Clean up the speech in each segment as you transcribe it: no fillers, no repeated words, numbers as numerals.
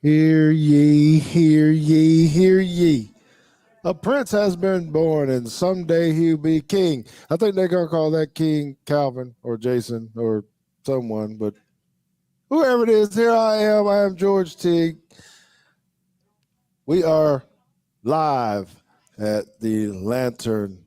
Hear ye, hear ye, hear ye. A prince has been born, and someday he'll be king. I think they're gonna call that King Calvin or Jason or someone, but whoever it is, here I am. I am George Teague. We are live at the Lantern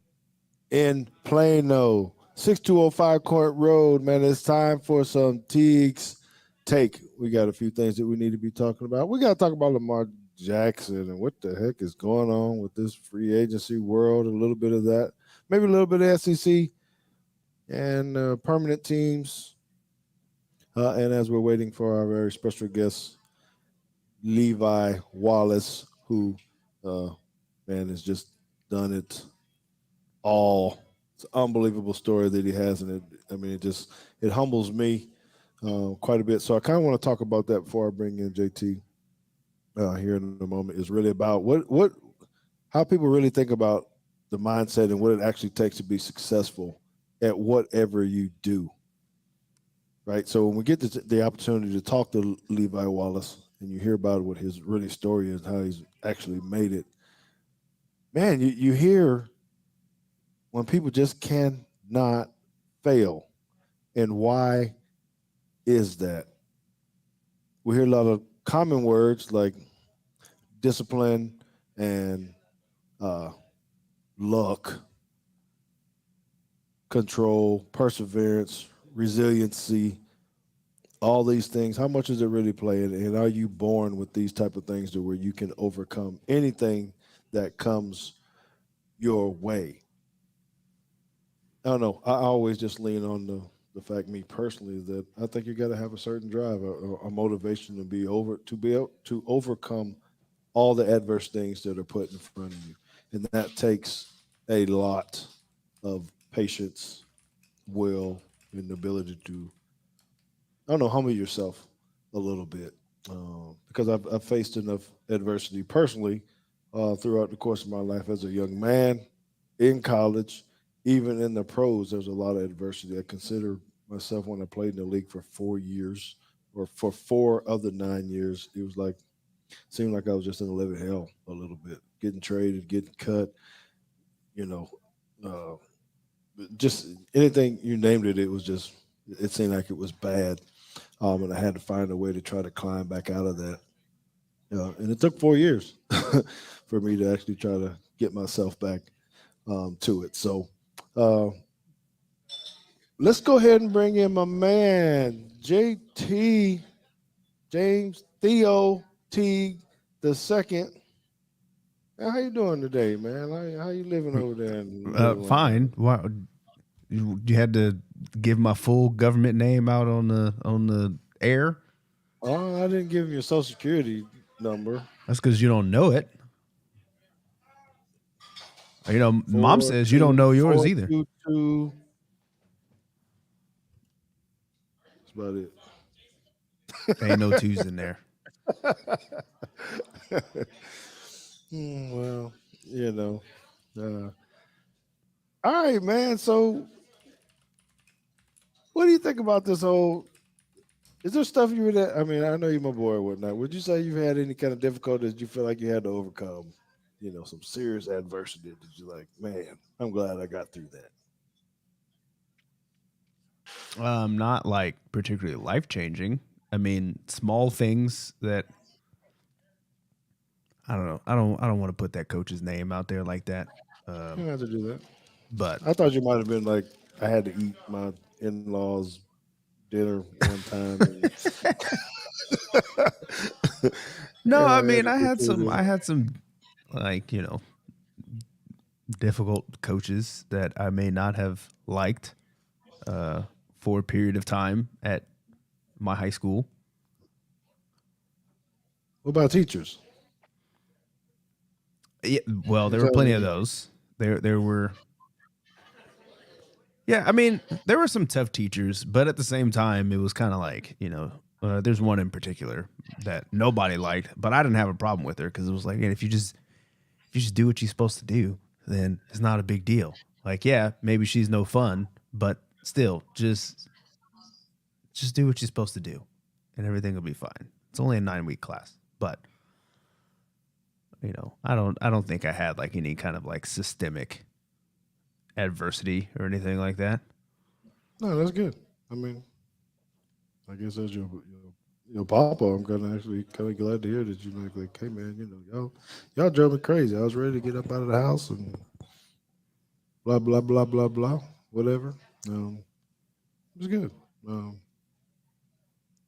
in Plano, 6205 Court Road. Man, it's time for some Teague's Take. We got a few things that we need to be talking about. We got to talk about Lamar Jackson and what the heck is going on with this free agency world. A little bit of that, maybe a little bit of SEC and permanent teams. And as we're waiting for our very special guest, Levi Wallace, who, uh, man, has just done it all. It's an unbelievable story that he has, and it humbles me quite a bit. So I kind of want to talk about that before I bring in JT here in a moment. Is really about what how people really think about the mindset and what it actually takes to be successful at whatever you do. Right. So when we get the opportunity to talk to Levi Wallace and you hear about what his really story is, how he's actually made it, man, you hear when people just cannot fail. And why is that? We hear a lot of common words like discipline and uh, luck, control, perseverance, resiliency, all these things. How much does it really play? And are you born with these type of things to where you can overcome anything that comes your way? I don't know. I always just lean on the fact, me personally, that I think you got to have a certain drive, a motivation to be able to overcome all the adverse things that are put in front of you, and that takes a lot of patience, will, and the ability to, I don't know, humble yourself a little bit, because I've faced enough adversity personally throughout the course of my life as a young man, in college, even in the pros. There's a lot of adversity. I consider myself, when I played in the league for 4 years, or for 4 of the 9 years, it was like, seemed like I was just in a living hell a little bit, getting traded, getting cut, you know, uh, just anything you named it. It was just, it seemed like it was bad, and I had to find a way to try to climb back out of that. And it took 4 years for me to actually try to get myself back to it. So uh, let's go ahead and bring in my man, JT, James Theo Teague the second. How you doing today, man? How you living over there in Netherlands? Fine. Why you had to give my full government name out on the air? Oh, I didn't give you your social security number. That's because you don't know it. Mom Four says you don't two know yours four either. two two. That's about it. Ain't no twos in there. Well, you know. Uh, all right, man. So, what do you think about this whole? Is there stuff you would? I mean, I know you're my boy and whatnot. Would you say you've had any kind of difficulties you feel like you had to overcome? Some serious adversity that you like. Man, I'm glad I got through that. Not like particularly life changing. I mean, small things that I don't know. I don't want to put that coach's name out there like that. You don't have to do that. But I thought you might have been like, I had to eat my in-laws dinner one time, and no, I I had mean to get through I this. had some like difficult coaches that I may not have liked uh, for a period of time at my high school. What about teachers? Yeah, well, You there were telling plenty of me? those. There were yeah. I mean, there were some tough teachers, but at the same time, it was kind of like there's one in particular that nobody liked, but I didn't have a problem with her because it was like, if you just do what you're supposed to do, then it's not a big deal. Like, yeah, maybe she's no fun, but still, just do what you're supposed to do, and everything will be fine. It's only a 9-week class. But I don't think I had like any kind of like systemic adversity or anything like that. No, that's good. I mean, I guess that's your papa. I'm kind of glad to hear that you like, hey man, y'all drove me crazy. I was ready to get up out of the house and blah blah blah blah blah, whatever. Um, it was good. Um,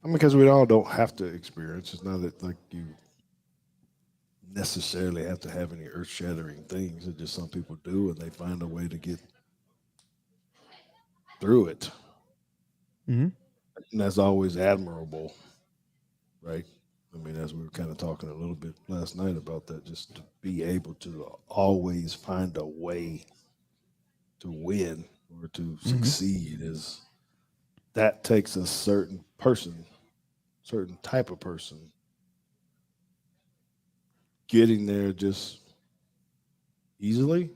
I mean, because we all don't have to experience. It's not that like you necessarily have to have any earth shattering things. It's just some people do, and they find a way to get through it, Mm-hmm. and that's always admirable, right? I mean, as we were kind of talking a little bit last night about that, just to be able to always find a way to win or to Mm-hmm. succeed is that takes a certain person, certain type of person getting there just easily.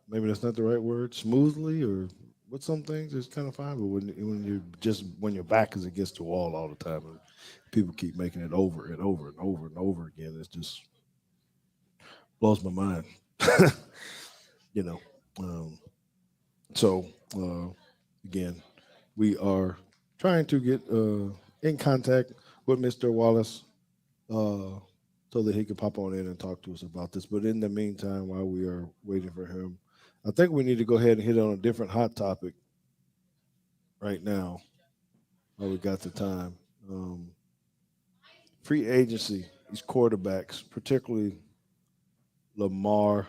Maybe that's not the right word, smoothly, or with some things it's kind of fine. But when your back is against the wall all the time, and people keep making it over and over and over and over again, it just blows my mind. you know. Um, so again, we are trying to get in contact with Mr. Wallace uh, so that he can pop on in and talk to us about this. But in the meantime, while we are waiting for him, I think we need to go ahead and hit on a different hot topic right now while we got the time. Um, Free agency, these quarterbacks, particularly Lamar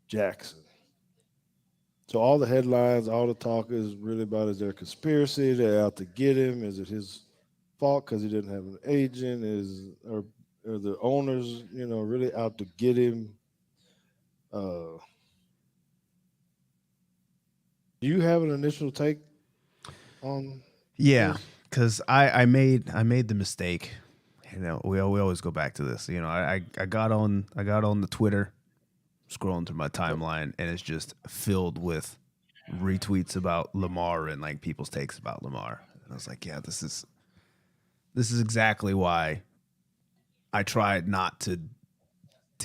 Jackson. So all the headlines, all the talk is really about is there a conspiracy? They're out to get him. Is it his fault because he didn't have an agent? Are the owners, really out to get him? Uh, do you have an initial take on Yeah, this? because I made the mistake. We always go back to this. I got on the Twitter, scrolling through my Yep. timeline, and it's just filled with retweets about Lamar and like people's takes about Lamar. And I was like, yeah, this is exactly why I tried not to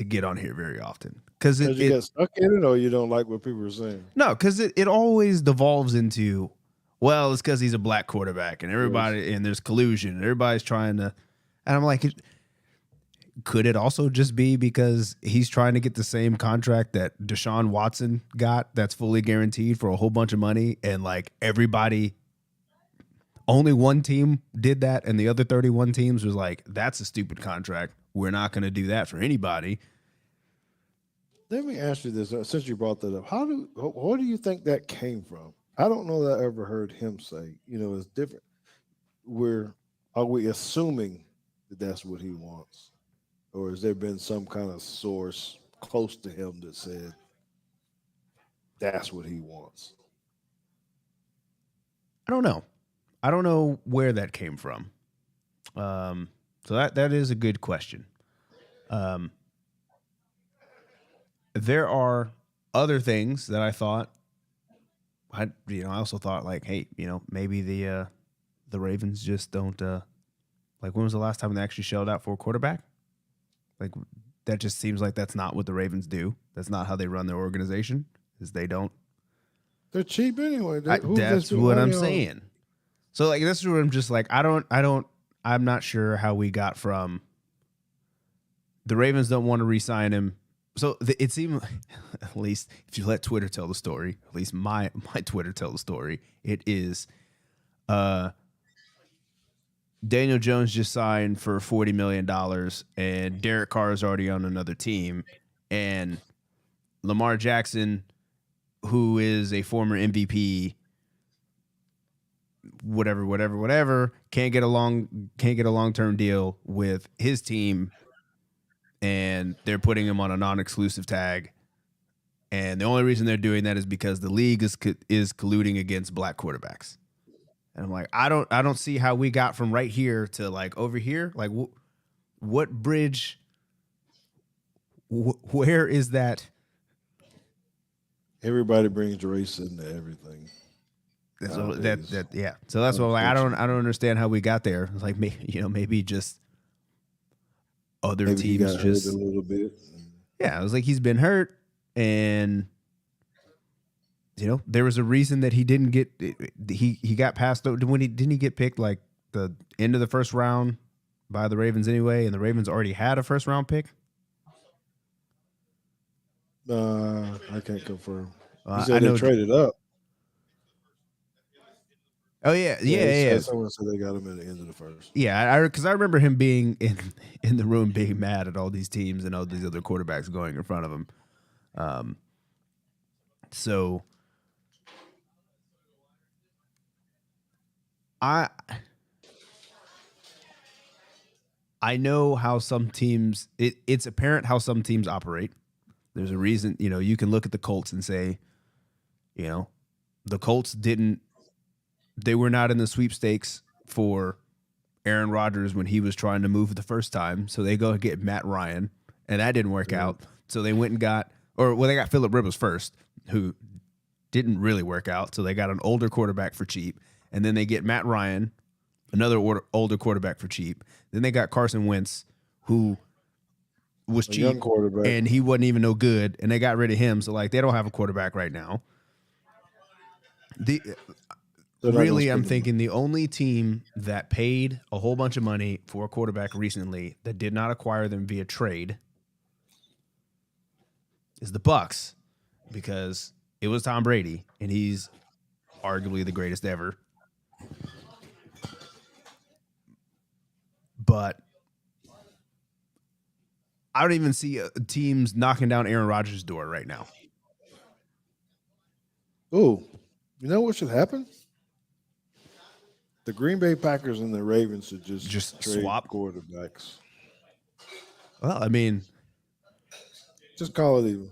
get on here very often. Because it, Because you it got stuck in it, or you don't like what people are saying? no, because it always devolves into, well, it's because he's a black quarterback and Yes. everybody and there's collusion and everybody's trying to, and I'm like, could it also just be because he's trying to get the same contract that Deshaun Watson got that's fully guaranteed for a whole bunch of money, and like everybody, only one team did that and the other 31 teams was like, that's a stupid contract, we're not going to do that for anybody. Let me ask you this: since you brought that up, what do you think that came from? I don't know that I ever heard him say. It's different. We're Are we assuming that that's what he wants, or has there been some kind of source close to him that said that's what he wants? I don't know where that came from. um, so that is a good question. um, there are other things that I thought, I also thought like, hey, maybe the Ravens just don't, like, when was the last time they actually shelled out for a quarterback? Like, that just seems like that's not what the Ravens do. That's not how they run their organization. Is they don't. They're cheap anyway. Who's they That's spend what I'm money on? saying. So like, this is what I'm just like, I'm not sure how we got from the Ravens don't want to re-sign him. So it seemed, at least if you let Twitter tell the story, at least my Twitter tell the story, it is uh Daniel Jones just signed for $40 million, and Derek Carr is already on another team, and Lamar Jackson, who is a former MVP, whatever, can't get a long term deal with his team, and they're putting him on a non exclusive tag. And the only reason they're doing that is because the league is colluding against black quarterbacks. And I'm like, I don't see how we got from right here to like over here. Like, what bridge? Where is that? Everybody brings race into everything So that nowadays, that yeah. So that's what I'm like. I don't unfortunately. understand how we got there. It's like, maybe just other Maybe he teams got hurt a just little bit. yeah, it was like he's been hurt, and there was a reason that he didn't get he got passed over when he didn't he get picked like the end of the first round by the Ravens anyway, and the Ravens already had a first round pick. I can't confirm. You I said they know. traded up. Oh yeah, Yeah, yeah, yeah, someone said they got him at the end of the first. yeah. Because I remember him being in the room being mad at all these teams and all these other quarterbacks going in front of him. So I I know how some teams it's apparent how some teams operate. There's a reason, you can look at the Colts and say, you know, the Colts didn't they were not in the sweepstakes for Aaron Rodgers when he was trying to move the first time. So they go get Matt Ryan, and that didn't work out. So they went and they got Phillip Rivers first, who didn't really work out. So they got an older quarterback for cheap. And then they get Matt Ryan, another older quarterback for cheap. Then they got Carson Wentz, who was A young cheap quarterback. and he wasn't even no good. And they got rid of him. So like they don't have a quarterback right now. They're not gonna Really, I'm spend the money. thinking the only team that paid a whole bunch of money for a quarterback recently that did not acquire them via trade is the Bucks, because it was Tom Brady, and he's arguably the greatest ever. But I don't even see teams knocking down Aaron Rodgers' door right now. Oh, you know what should happen? The Green Bay Packers and the Ravens should just Just trade swap. quarterbacks. Well, I mean, Just call it even.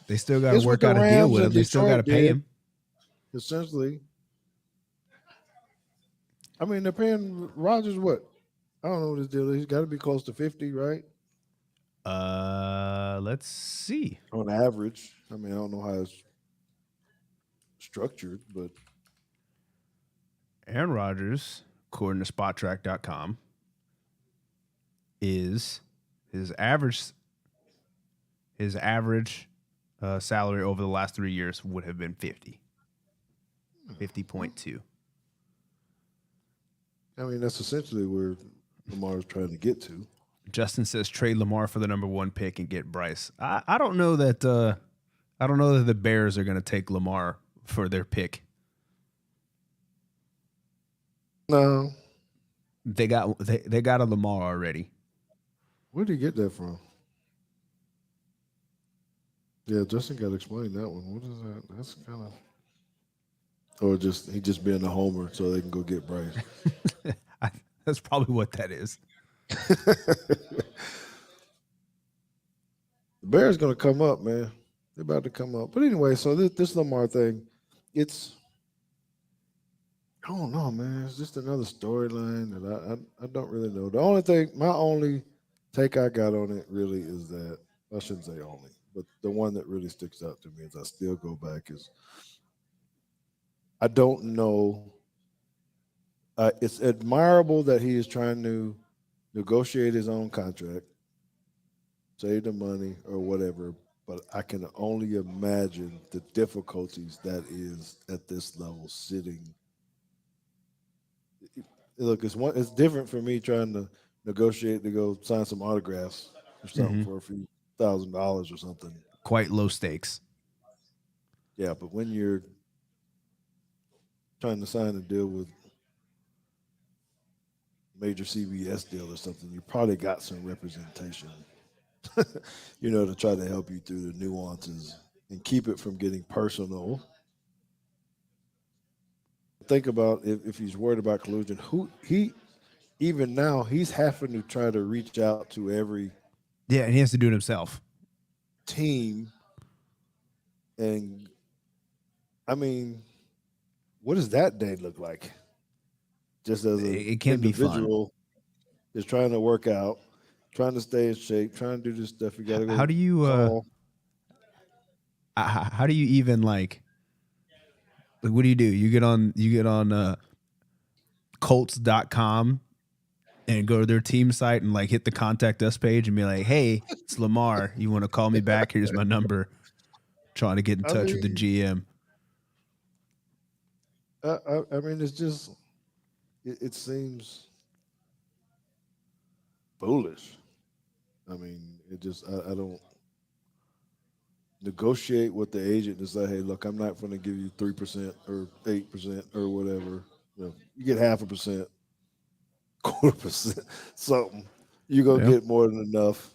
they still got to It's what work the out a deal Rams with and him. They still got to Detroit pay did, him. essentially. I mean, they're paying Rodgers what? I don't know what his deal is. He's got to be close to 50, right? Let's see. On average. I mean, I don't know how it's structured, but Aaron Rodgers, according to SpotTrack.com, is his average salary over the last 3 years would have been 50.2. I mean, that's essentially where Lamar's trying to get to. Justin says trade Lamar for the number 1 pick and get Bryce. I don't know that the Bears are going to take Lamar for their pick. No. They got a Lamar already. Where did he get that from? Yeah, Justin got to explain that one. What is that? That's kind of, or just he just being a homer so they can go get Bryce. That's probably what that is. The Bears gonna come up, man. They're about to come up. But anyway, so this Lamar thing, it's I don't know, man. It's just another storyline that I don't really know. My only take I got on it really is that I shouldn't say only, but the one that really sticks out to me is I still go back is I don't know. It's admirable that he is trying to negotiate his own contract, save the money or whatever, but I can only imagine the difficulties that is at this level sitting. Look, it's different for me trying to negotiate to go sign some autographs or something for a few $1,000 or something. Quite low stakes. Yeah, but when you're trying to sign a deal with major CBS deal or something, you probably got some representation, to try to help you through the nuances and keep it from getting personal. Think about if he's worried about collusion, even now he's having to try to reach out to every Yeah, and he has to do it himself. team. And I mean, what does that day look like? Just as an It can't be fun. individual is trying to work out, trying to stay in shape, trying to do this stuff. You got to go. How do you call. how do you even like what do? You get on Colts.com and go to their team site and like hit the contact us page and be like, "Hey, it's Lamar. You want to call me back? Here's my number. Trying to get in I touch with the mean, GM." I mean, it's just it seems foolish. I mean, it just I don't negotiate with the agent and say, hey, look, I'm not going to give you 3% or 8% or whatever. You get half a percent, quarter percent, something. You're gonna Yeah. get more than enough,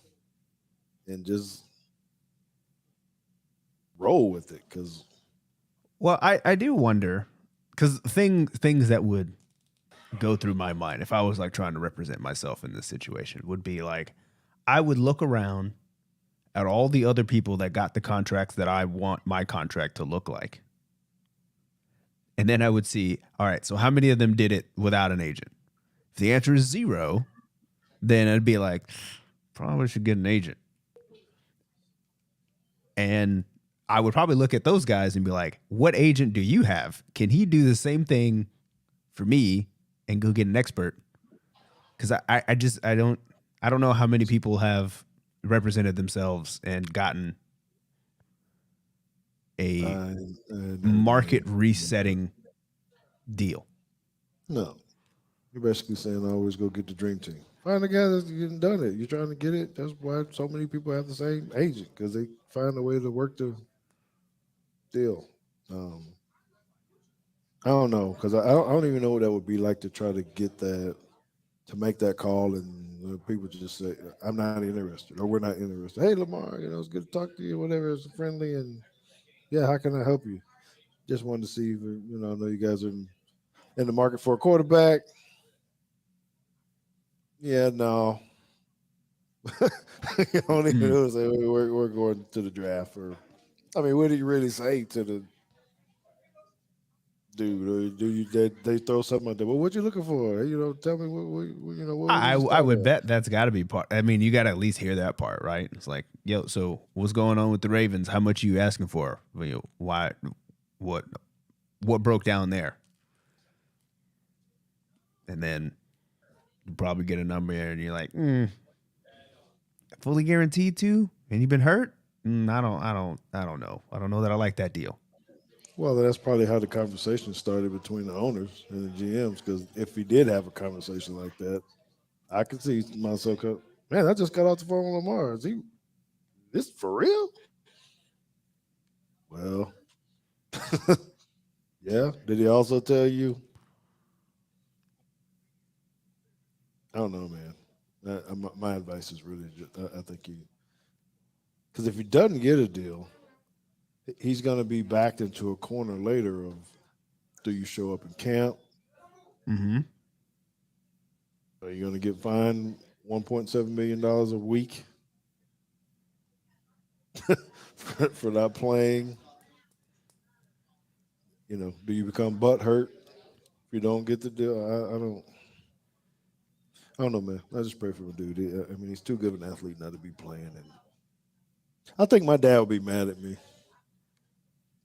and just roll with it. Because Well, I do wonder because things that would go through my mind if I was like trying to represent myself in this situation would be like I would look around at all the other people that got the contracts that I want my contract to look like. And then I would see, all right, so how many of them did it without an agent? If the answer is zero, then I'd be like, probably should get an agent. And I would probably look at those guys and be like, what agent do you have? Can he do the same thing for me and go get an expert? Because I don't know how many people have represented themselves and gotten a I never done market anything like that. resetting deal. No, you're basically saying always go get the dream team. Find a guy that's done it. You're trying to get it. That's why so many people have the same agent because they find a way to work the deal. Um, I don't know because I don't even know what that would be like to try to get that to make that call and people just say I'm not interested or we're not interested. Hey Lamar, it's good to talk to you. Whatever, it's friendly and yeah, how can I help you? Just wanted to see if I know you guys are in the market for a quarterback. Yeah, no, you don't even Mm. know. Say we're going to the draft or I mean, what do you really say to the dude? Or do you they throw something out there? Well, what you looking for? Tell me what would you I start would at? bet that's got to be part. I mean, you got to at least hear that part, right? It's like, yo, so what's going on with the Ravens? How much are you asking for? Why? What? What broke down there? And then you probably get a number and you're like, fully guaranteed to, and you've been hurt. I don't know. I don't know that I like that deal. Well, that's probably how the conversation started between the owners and the GMs. Because if we did have a conversation like that, I could see myself. Man, I just got off the phone with Lamar. Is he this for real? Well, yeah. Did he also tell you? I don't know, man. My advice is really, just, I think because if he doesn't get a deal, he's going to be backed into a corner later of do you show up in camp? Mm-hmm. Are you going to get fined $1.7 million a week for not playing? Do you become butt hurt if you don't get the deal? I don't know, man. I just pray for the dude. I mean, he's too good of an athlete not to be playing, and I think my dad would be mad at me.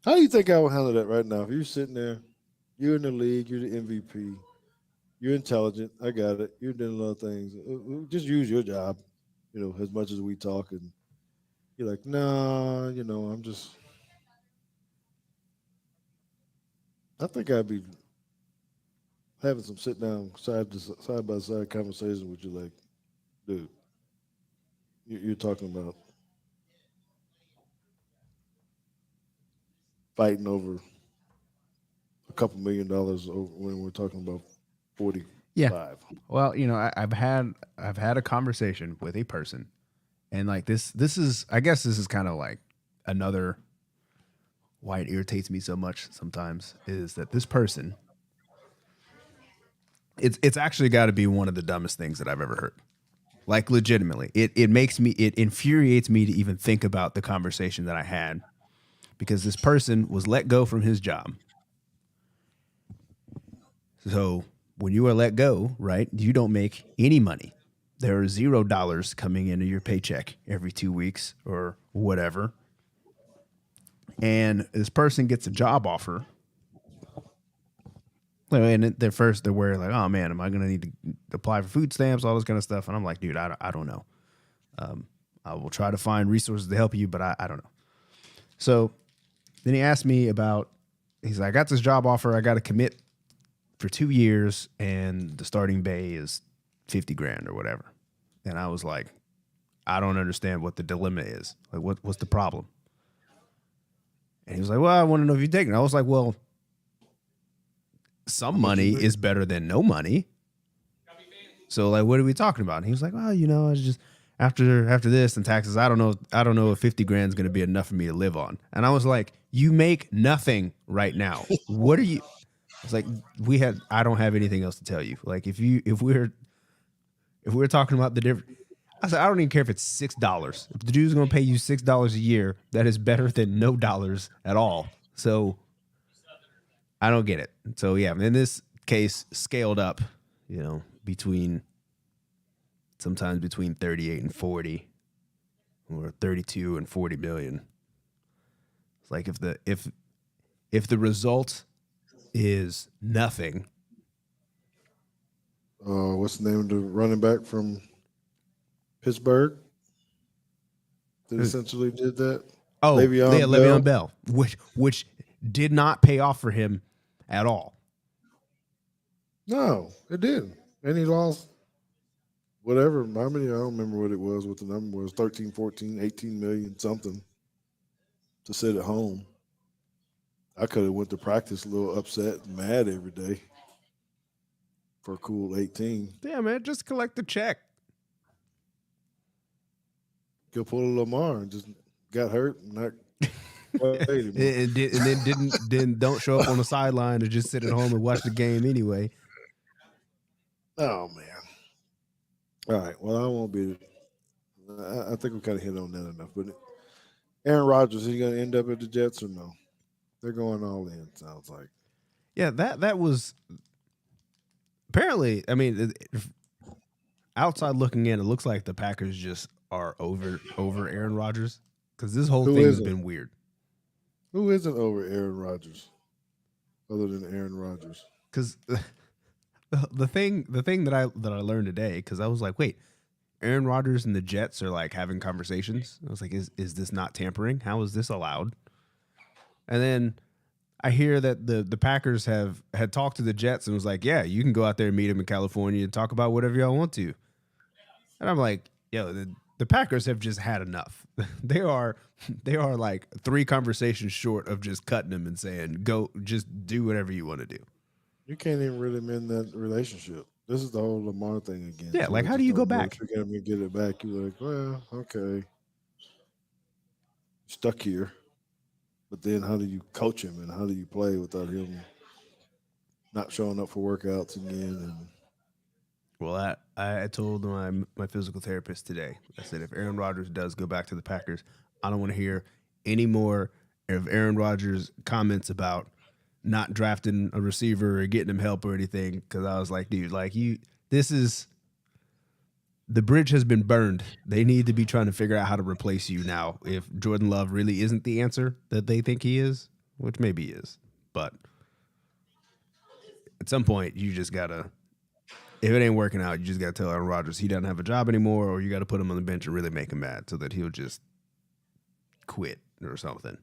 How do you think I would handle that right now? If you're sitting there, you're in the league, you're the MVP, you're intelligent. I got it. You're doing a lot of things. Just use your job, as much as we talk, and you're like, nah, I'm just. I think I'd be having some sit down side by side conversation with you, like, dude, you're talking about fighting over a couple $1 million over when we're talking about Yeah. 45. Well, I've had a conversation with a person, and like this is I guess this is kind of like another why it irritates me so much sometimes is that this person it's actually got to be one of the dumbest things that I've ever heard. Like legitimately, it infuriates me to even think about the conversation that I had because this person was let go from his job. So when you are let go, right, you don't make any money. There are $0 coming into your paycheck every 2 weeks or whatever. And this person gets a job offer And at first they're worried, like, oh man, am I going to need to apply for food stamps, all this kind of stuff? And I'm like, dude, I don't know. I will try to find resources to help you, but I don't know. So then he asked me about, he's like, I got this job offer. I got to commit for 2 years and the starting pay is 50 grand or whatever. And I was like, I don't understand what the dilemma is. Like, what's the problem? And he was like, well, I want to know if you take it. I was like, well, How some much money is it? is better than no money. So like, what are we talking about? And he was like, well, it's just after this and taxes, I don't know if 50 grand is going to be enough for me to live on. And I was like, you make nothing right now. What are you? It's like I don't have anything else to tell you. Like if we're talking about the different, I said, I don't even care if it's $6. If the dude's going to pay you $6 a year, that is better than no dollars at all. So I don't get it. So yeah, in this case, scaled up, between sometimes between 38 and 40 or 32 and 40 million. It's like if the result is nothing. What's the name of the running back from Pittsburgh that essentially did that? Oh, yeah, Le'Veon Le'Veon Bell. Bell, which did not pay off for him at all. No, it didn't. And he lost whatever. How many? I don't remember what it was. What the number was 13, 14, 18 million something to sit at home. I could have went to practice a little upset and mad every day for a cool 18. Yeah, man, just collect the check. Go pull a Lamar and just got hurt and not play anymore. And then didn't don't show up on the sideline or just sit at home and watch the game anyway. Oh man. All right. Well, I won't be. I think we kind of hit on that enough. But Aaron Rodgers, is he going to end up at the Jets or no? They're going all in. Sounds like. Yeah, that was apparently. I mean, outside looking in, it looks like the Packers just are over Aaron Rodgers because this whole Who thing has isn't? been weird. Who isn't over Aaron Rodgers other than Aaron Rodgers? Because the thing that I learned today, because I was like, wait, Aaron Rodgers and the Jets are like having conversations. I was like, is this not tampering? How is this allowed? And then I hear that the Packers had talked to the Jets and was like, yeah, you can go out there and meet him in California and talk about whatever y'all want to. And I'm like, yo, the Packers have just had enough. they are like three conversations short of just cutting him and saying, go, just do whatever you want to do. You can't even really mend that relationship. This is the whole Lamar thing again. Yeah, Too. like They how do just you go don't back? work together and get it back. You're like, well, okay, stuck here. But then how do you coach him and how do you play without him not showing up for workouts again? And Well, I told my physical therapist today. I said if Aaron Rodgers does go back to the Packers, I don't want to hear any more of Aaron Rodgers' comments about not drafting a receiver or getting him help or anything. Because I was like, dude, like this is the bridge has been burned. They need to be trying to figure out how to replace you now. If Jordan Love really isn't the answer that they think he is, which maybe he is, but at some point you just gotta, if it ain't working out, you just got to tell Aaron Rodgers he doesn't have a job anymore, or you got to put him on the bench and really make him mad so that he'll just quit or something.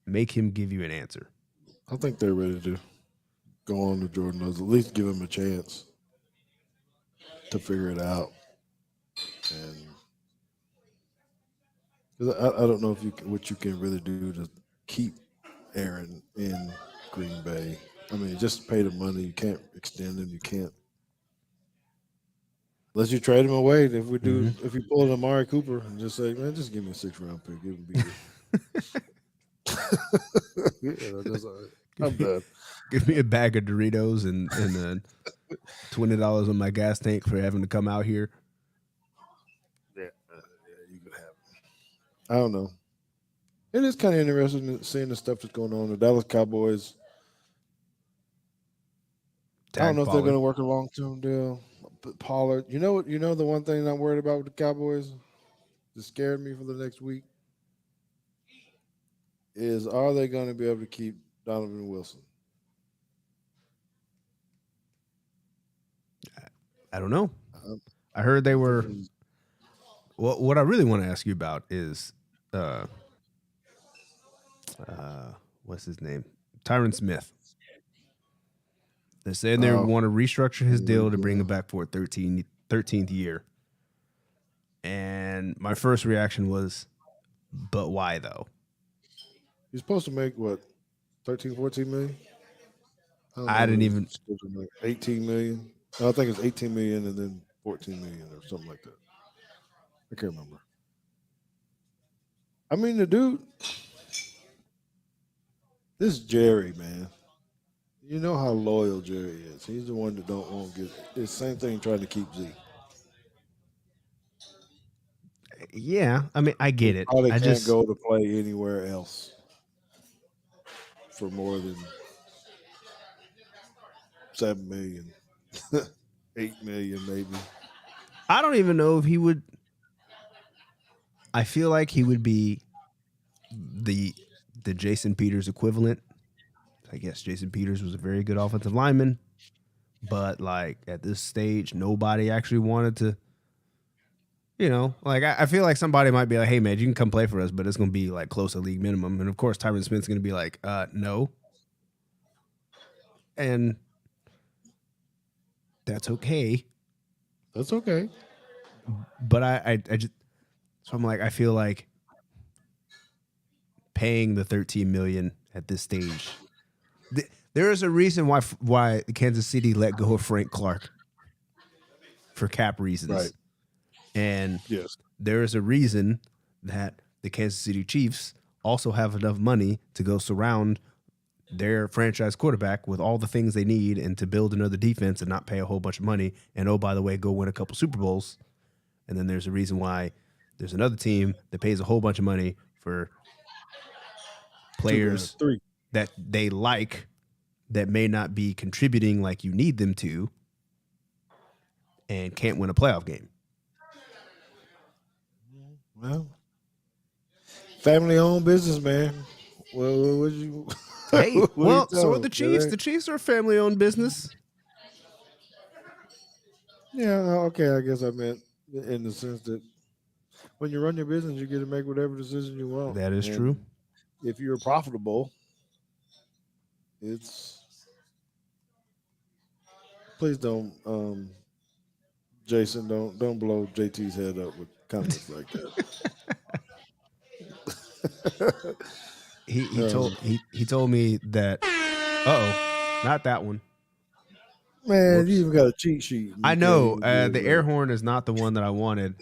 Make him give you an answer. I think they're ready to go on to Jordan Love. At least give him a chance to figure it out. And 'cause I don't know if what you can really do to keep Aaron in Green Bay. I mean, just pay the money. You can't extend him. You can't unless you trade him away. Mm-hmm. If you pull an Amari Cooper and just say, man, just give me a 6th round pick, it would be good. Yeah, that's all right. I'm give, me, done. give me a bag of Doritos and $20 on my gas tank for having to come out here. Yeah, yeah, you could have. I don't know. It is kind of interesting seeing the stuff that's going on. The Dallas Cowboys. I don't Tag know if they're going Pollard. to work a long term deal. But Pollard, you know what? You know the one thing I'm worried about with the Cowboys that scared me for the next week is are they going to be able to keep Donovan Wilson? I don't know. I'm, I heard they I'm were. thinking he's What I really want to ask you about is uh, what's his name? Tyron Smith. They're saying they oh, want to restructure his deal to bring him deal. back for a 13th year. And my first reaction was, but why though? He's supposed to make what 13, 14 million? I don't I know what didn't he's even. supposed to make. 18 million. No, I think it's 18 million and then 14 million or something like that. I can't remember. I mean, the dude, this Jerry man. You know how loyal Jerry is. He's the one that don't want to get. It's the same thing trying to keep Z. Yeah, I mean, I He get it. probably I can't just, go to play anywhere else for more than 7 million, 8 million, maybe. I don't even know if he would. I feel like he would be the the Jason Peters equivalent. I guess Jason Peters was a very good offensive lineman, but like at this stage, nobody actually wanted to. Like I feel like somebody might be like, "Hey man, you can come play for us, but it's going to be like close to league minimum." And of course, Tyron Smith's going to be like, no," and that's okay. That's okay. But I just so I'm like, I feel like paying the 13 million at this stage. There is a reason why Kansas City let go of Frank Clark for cap Right. reasons, and Yes. there is a reason that the Kansas City Chiefs also have enough money to go surround their franchise quarterback with all the things they need and to build another defense and not pay a whole bunch of money. And oh, by the way, go win a couple Super Bowls. And then there's a reason why there's another team that pays a whole bunch of money for Two, players three. that they like that may not be contributing like you need them to and can't win a playoff game. Well, family-owned business, man. Well, what would you? Hey, What do you well, tell so are them? the Chiefs. The Chiefs are a family owned business. Yeah. Okay. I guess I meant in the sense that when you run your business, you get to make whatever decision you want, That is true. and if you're profitable, it's please don't, Jason, don't blow JT's head up with comments like that. He told me that not that one. Man, you Whoops. even got a cheat sheet and I you can't know even get it the air right. horn is not the one that I wanted.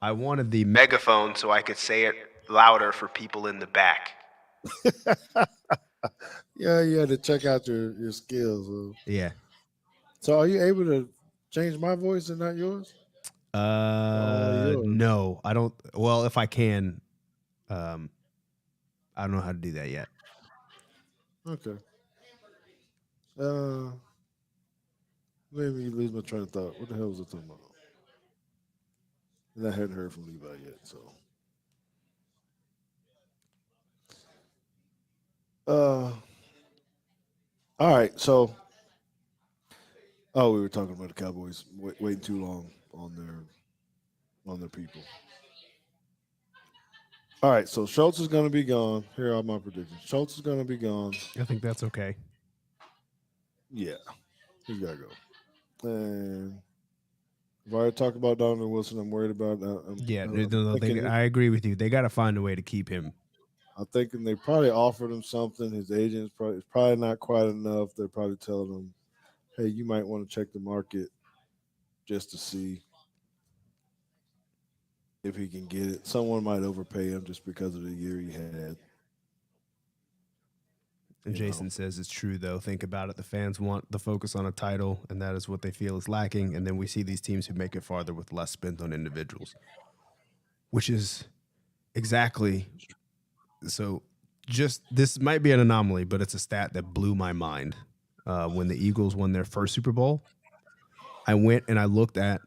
I wanted the megaphone so I could say it louder for people in the back. Yeah, you had to check out your skills. Yeah. So are you able to change my voice and not yours? Only yours. No, I don't. Well, if I can, um, I don't know how to do that yet. Okay. Uh, Made me lose my train of thought. What the hell was I talking about? And I hadn't heard from Levi yet. So, uh, all right. So, oh, we were talking about the Cowboys waiting too long on their people. All right. So Schultz is going to be gone. Here are my predictions. Schultz is going to be gone. I think that's okay. Yeah, he's got to go. And I've already talked about Donovan Wilson. I'm worried about. Yeah, I'm thinking. I agree with you. They got to find a way to keep him. I'm thinking they probably offered him something. His agent's probably it's probably not quite enough. They're probably telling him, "Hey, you might want to check the market just to see if he can get it. Someone might overpay him just because of the year he had. And You know, Jason says it's true, though. Think about it. The fans want the focus on a title, and that is what they feel is lacking. And then we see these teams who make it farther with less spent on individuals, which is exactly so. Just this might be an anomaly, but it's a stat that blew my mind. When the Eagles won their first Super Bowl, I went and I looked at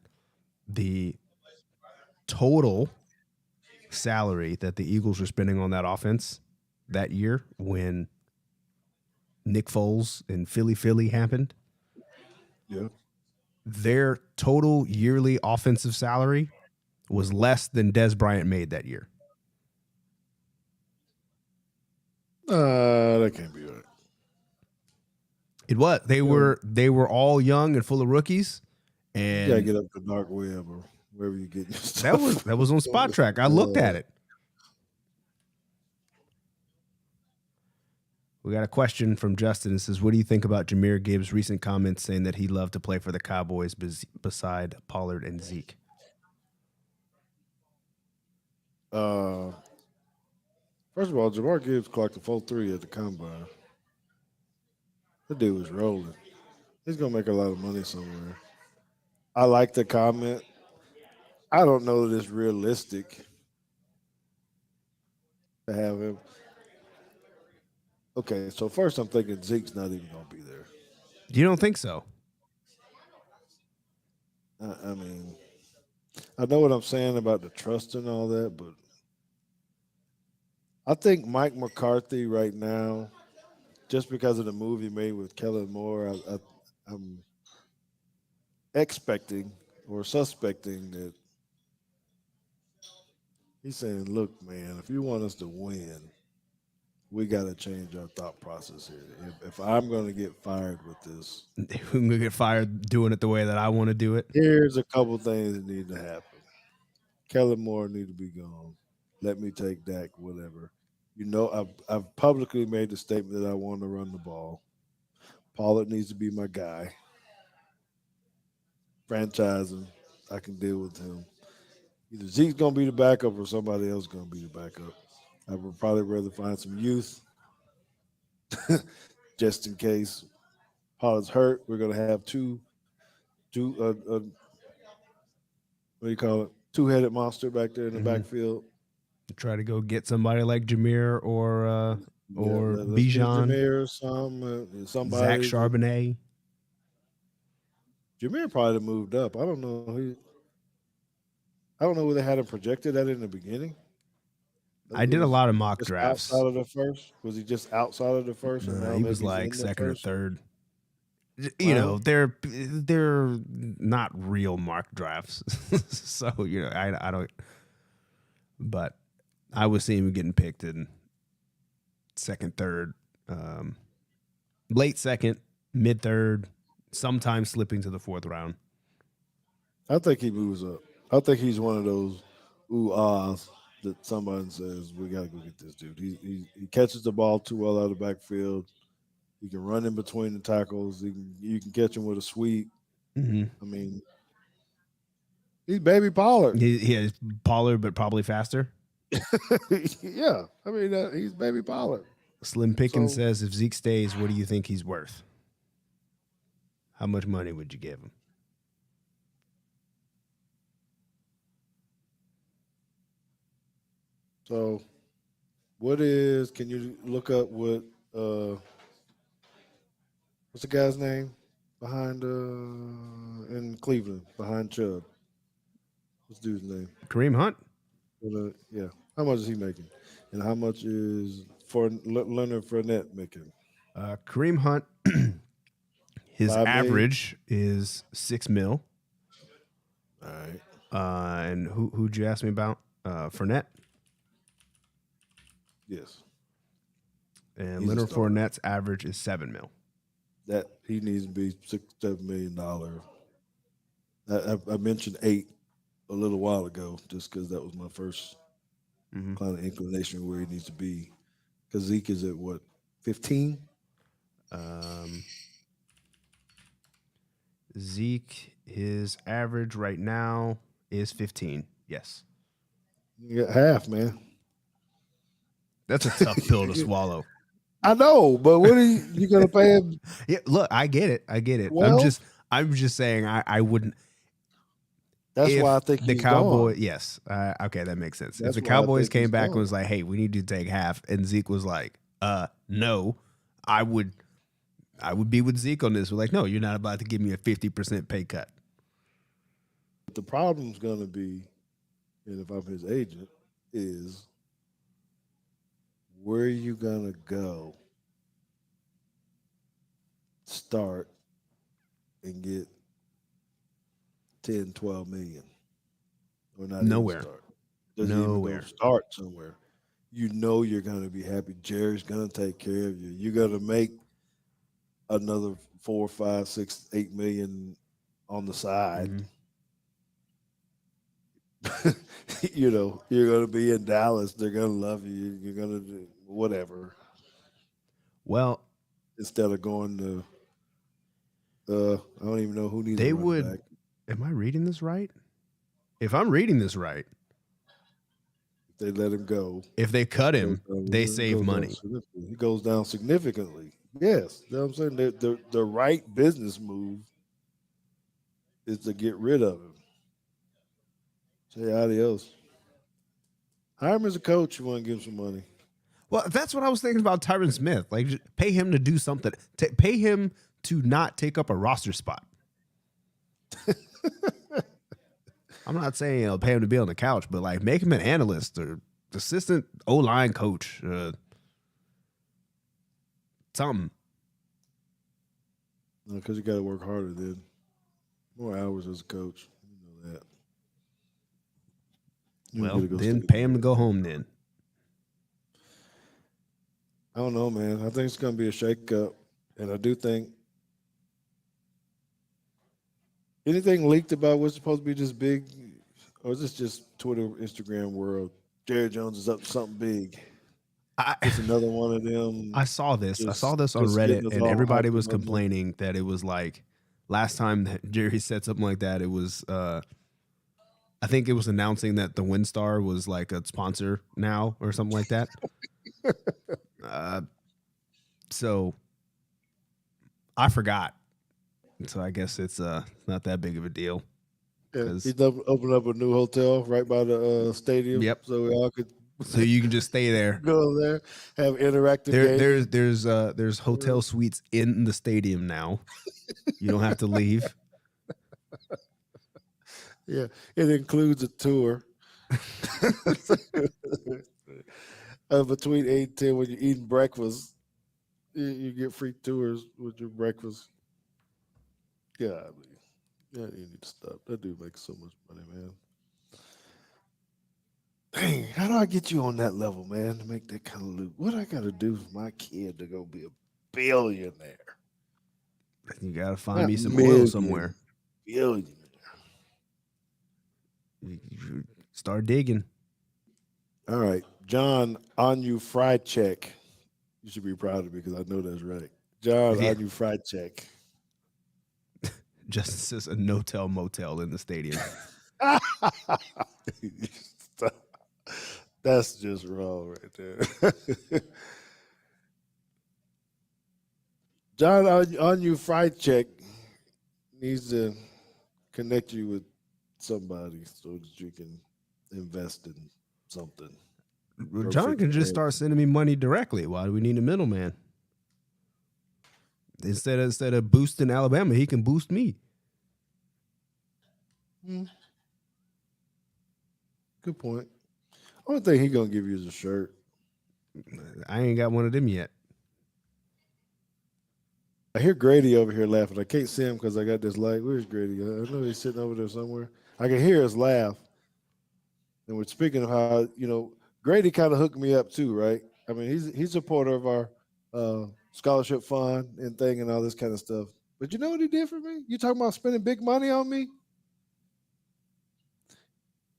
the total salary that the Eagles were spending on that offense that year when Nick Foles and Philly happened, Yeah. their total yearly offensive salary was less than Des Bryant made that year. That can't be right. It was. They You know, were all young and full of rookies, you gotta and get up the dark web or wherever you get your that stuff was from. that was on Spot Track. I looked at it. We got a question from Justin. It says, "What do you think about Jahmyr Gibbs' recent comments saying that he'd love to play for the Cowboys beside Pollard and Zeke?" Uh, First of all, Jamar Gibbs clocked a 4.3 at the combine. That dude was rolling. He's gonna make a lot of money somewhere. I like the comment. I don't know that it's realistic to have him. Okay, so first I'm thinking Zeke's not even gonna be there. You don't think so? I mean, I know what I'm saying about the trust and all that, but I think Mike McCarthy right now, just because of the movie made with Kellen Moore, I'm expecting or suspecting that he's saying, "Look, man, if you want us to win, we got to change our thought process here. If I'm going to get fired with this, I'm gonna get fired doing it the way that I want to do it. here's a couple things that need to happen. Kellen Moore need to be gone. Let me take Dak, whatever. You know, I've publicly made the statement that I want to run the ball. Pollard needs to be my guy. Franchise him. I can deal with him. Either Zeke's gonna be the backup or somebody else gonna be the backup. I would probably rather find some youth just in case Pollard's hurt. We're gonna have two what do you call it? Two-headed monster back there in the Mm-hmm. backfield. Try to go get somebody like Jameer Yeah, or let's get Bijan, Jameer Zach somebody. Charbonnet. Jameer probably moved up. I don't know where they had him projected at in the beginning. I It did a was lot of mock just drafts. outside of the first. Was he just outside of the first, and now He was maybe he's like in the second or first third. You know, round? they're not real mock drafts, so I don't. But I was seeing him getting picked in second, third, um, late second, mid third, sometimes slipping to the fourth round. I think he moves up. I think he's one of those ooh ahs that somebody says we got to go get this dude. He catches the ball too well out of the backfield. He can run in between the tackles. You can catch him with a sweep. Mm-hmm. I mean, he's baby Pollard. He has Pollard, but probably faster. Yeah, I mean he's baby Pollard. Slim Pickens So says, if Zeke stays, what do you think he's worth? How much money would you give him? so what is? Can you look up what? What's the guy's name behind in Cleveland behind Chubb? What's the dude's name? Kareem Hunt. Yeah. How much is he making? And how much is for Leonard Fournette making? Kareem Hunt, his 5 million. average is 6 mil. All right. And who'd you ask me about? Fournette. Yes, And he's a Leonard starter. Fournette's average is 7 mil. That he needs to be $6 7 million. I mentioned 8 a little while ago, just because that was my first Mm-hmm. kind of inclination where he needs to be. Because Zeke is at what 15? Um, Zeke, his average right now is 15. Yes. You got half, man. That's a tough pill to swallow. I know, but what are you gonna pay him Yeah, look, I get it. I get it. 12? I'm just saying I wouldn't That's why I if think the he's gone. Cowboy, yes, okay, that makes sense. If That's the why I Cowboys think came he's back and was gone. like, "Hey, we need you to take half," and Zeke was like, no," I would, I would be with Zeke on this. We're like, "No, you're not about to give me a 50% pay cut." But the problem's gonna be, and if I'm his agent, is where are you gonna go start and get 10, 12 million, or not even Nowhere. start. Doesn't even go Nowhere. start somewhere. You know you're going to be happy. Jerry's going to take care of you. You're going to make another 4, 5, 6, 8 million on the side. Hmm. You're going to be in Dallas. They're going to love you. You're going to do whatever Well, instead of going to. I don't even know who needs a they running would. back. Am I reading this right? If I'm reading this right, If they let him go, if they cut goes him, down, they it save goes down money. significantly. He goes down significantly. Yes, you know what I'm saying, the right business move is to get rid of him. Say adios. Hire him as a coach. You want to give him some money. Well, that's what I was thinking about Tyron Smith. Like, just pay him to do something. Pay him to not take up a roster spot. I'm not saying pay him to be on the couch, but like make him an analyst or assistant O line coach, something. Because you got to work harder then. More hours as a coach. You know that. You don't get Well, to go stay then at the pay him to go hotel. home. Then I don't know, man. I think it's going to be a shakeup. And I do think anything leaked about what's supposed to be this big, or is this just Twitter, Instagram world? Jerry Jones is up to something big. I It's another one of them I saw this. I saw this on just Reddit, getting us and all everybody hyped was about nothing. complaining that it was like last time that Jerry said something like that. It was I think it was announcing that the WinStar was like a sponsor now or something like that. Uh, so I forgot. So I guess it's not that big of a deal Yeah, because he's opened up a new hotel right by the stadium, yep. so we all could So you can just stay there. go there, have interactive games. There's hotel suites in the stadium now. You don't have to leave. Yeah, it includes a tour between 8 and 10 when you're eating breakfast. You get free tours with your breakfast. God, yeah, you need to stop. That dude makes so much money, man. Dang, how do I get you on that level, man, to make that kind of loot? What I got to do for my kid to go be a billionaire? You gotta find Not me some oil million, somewhere. billion. You start digging. All right, John, on you fried check. You should be proud of me because I know that's right. John, Yeah, on you fried check. just says a no-tell motel in the stadium. That's just wrong right there. John, on you fried check needs to connect you with somebody so that you can invest in something. Well, Grow John can just 50 start eggs. sending me money directly. Why do we need a middleman? Instead of boosting Alabama, he can boost me. Hmm, good point. Only thing he gonna give you is a shirt. I ain't got one of them yet. I hear Grady over here laughing. I can't see him because I got this light. Where's Grady? I know he's sitting over there somewhere. I can hear his laugh. And we're speaking of how Grady kind of hooked me up too, right? I mean, he's a supporter of our scholarship fund and thing and all this kind of stuff. But you know what he did for me? You talking about spending big money on me?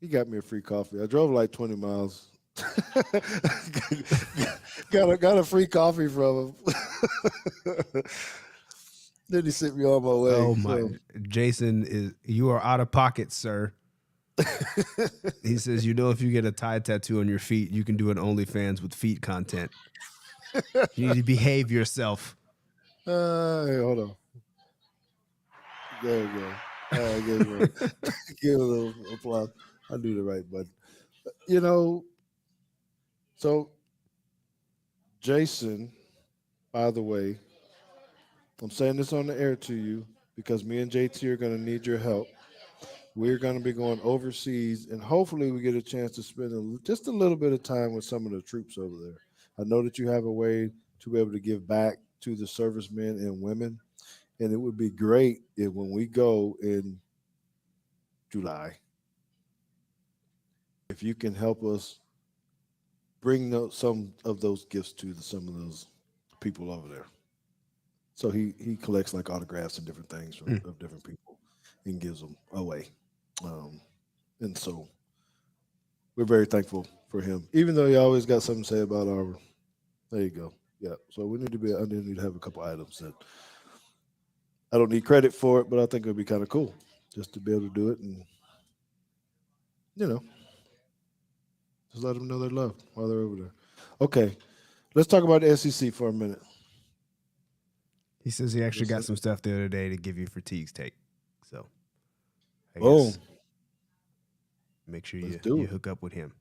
He got me a free coffee. I drove like 20 miles. got a free coffee from him. Then he sent me on my way. Oh my, So Jason is you are out of pocket, sir. He says, if you get a Thai tattoo on your feet, you can do an OnlyFans with feet content. You need to behave yourself. hey, hold on. There we go. Give him give him a little applause. I do the right button. You know, so Jason, by the way, I'm saying this on the air to you because me and JT are going to need your help. We're going to be going overseas, and hopefully, we get a chance to spend just a little bit of time with some of the troops over there. I know that you have a way to be able to give back to the servicemen and women. And it would be great if when we go in July, if you can help us bring some of those gifts to some of those people over there. So he collects like autographs and different things from Mm. of different people and gives them away. Um, and so we're very thankful for him, even though he always got something to say about our. There you go. Yeah. So we need to be. I need to have a couple items that I don't need credit for it, but I think it would be kind of cool just to be able to do it and you know just let them know they're loved while they're over there. Okay, let's talk about the SEC for a minute. He says he actually Just got some stuff the other day to give you for Teague's take. So I boom. guess make sure Let's you do it. hook up with him.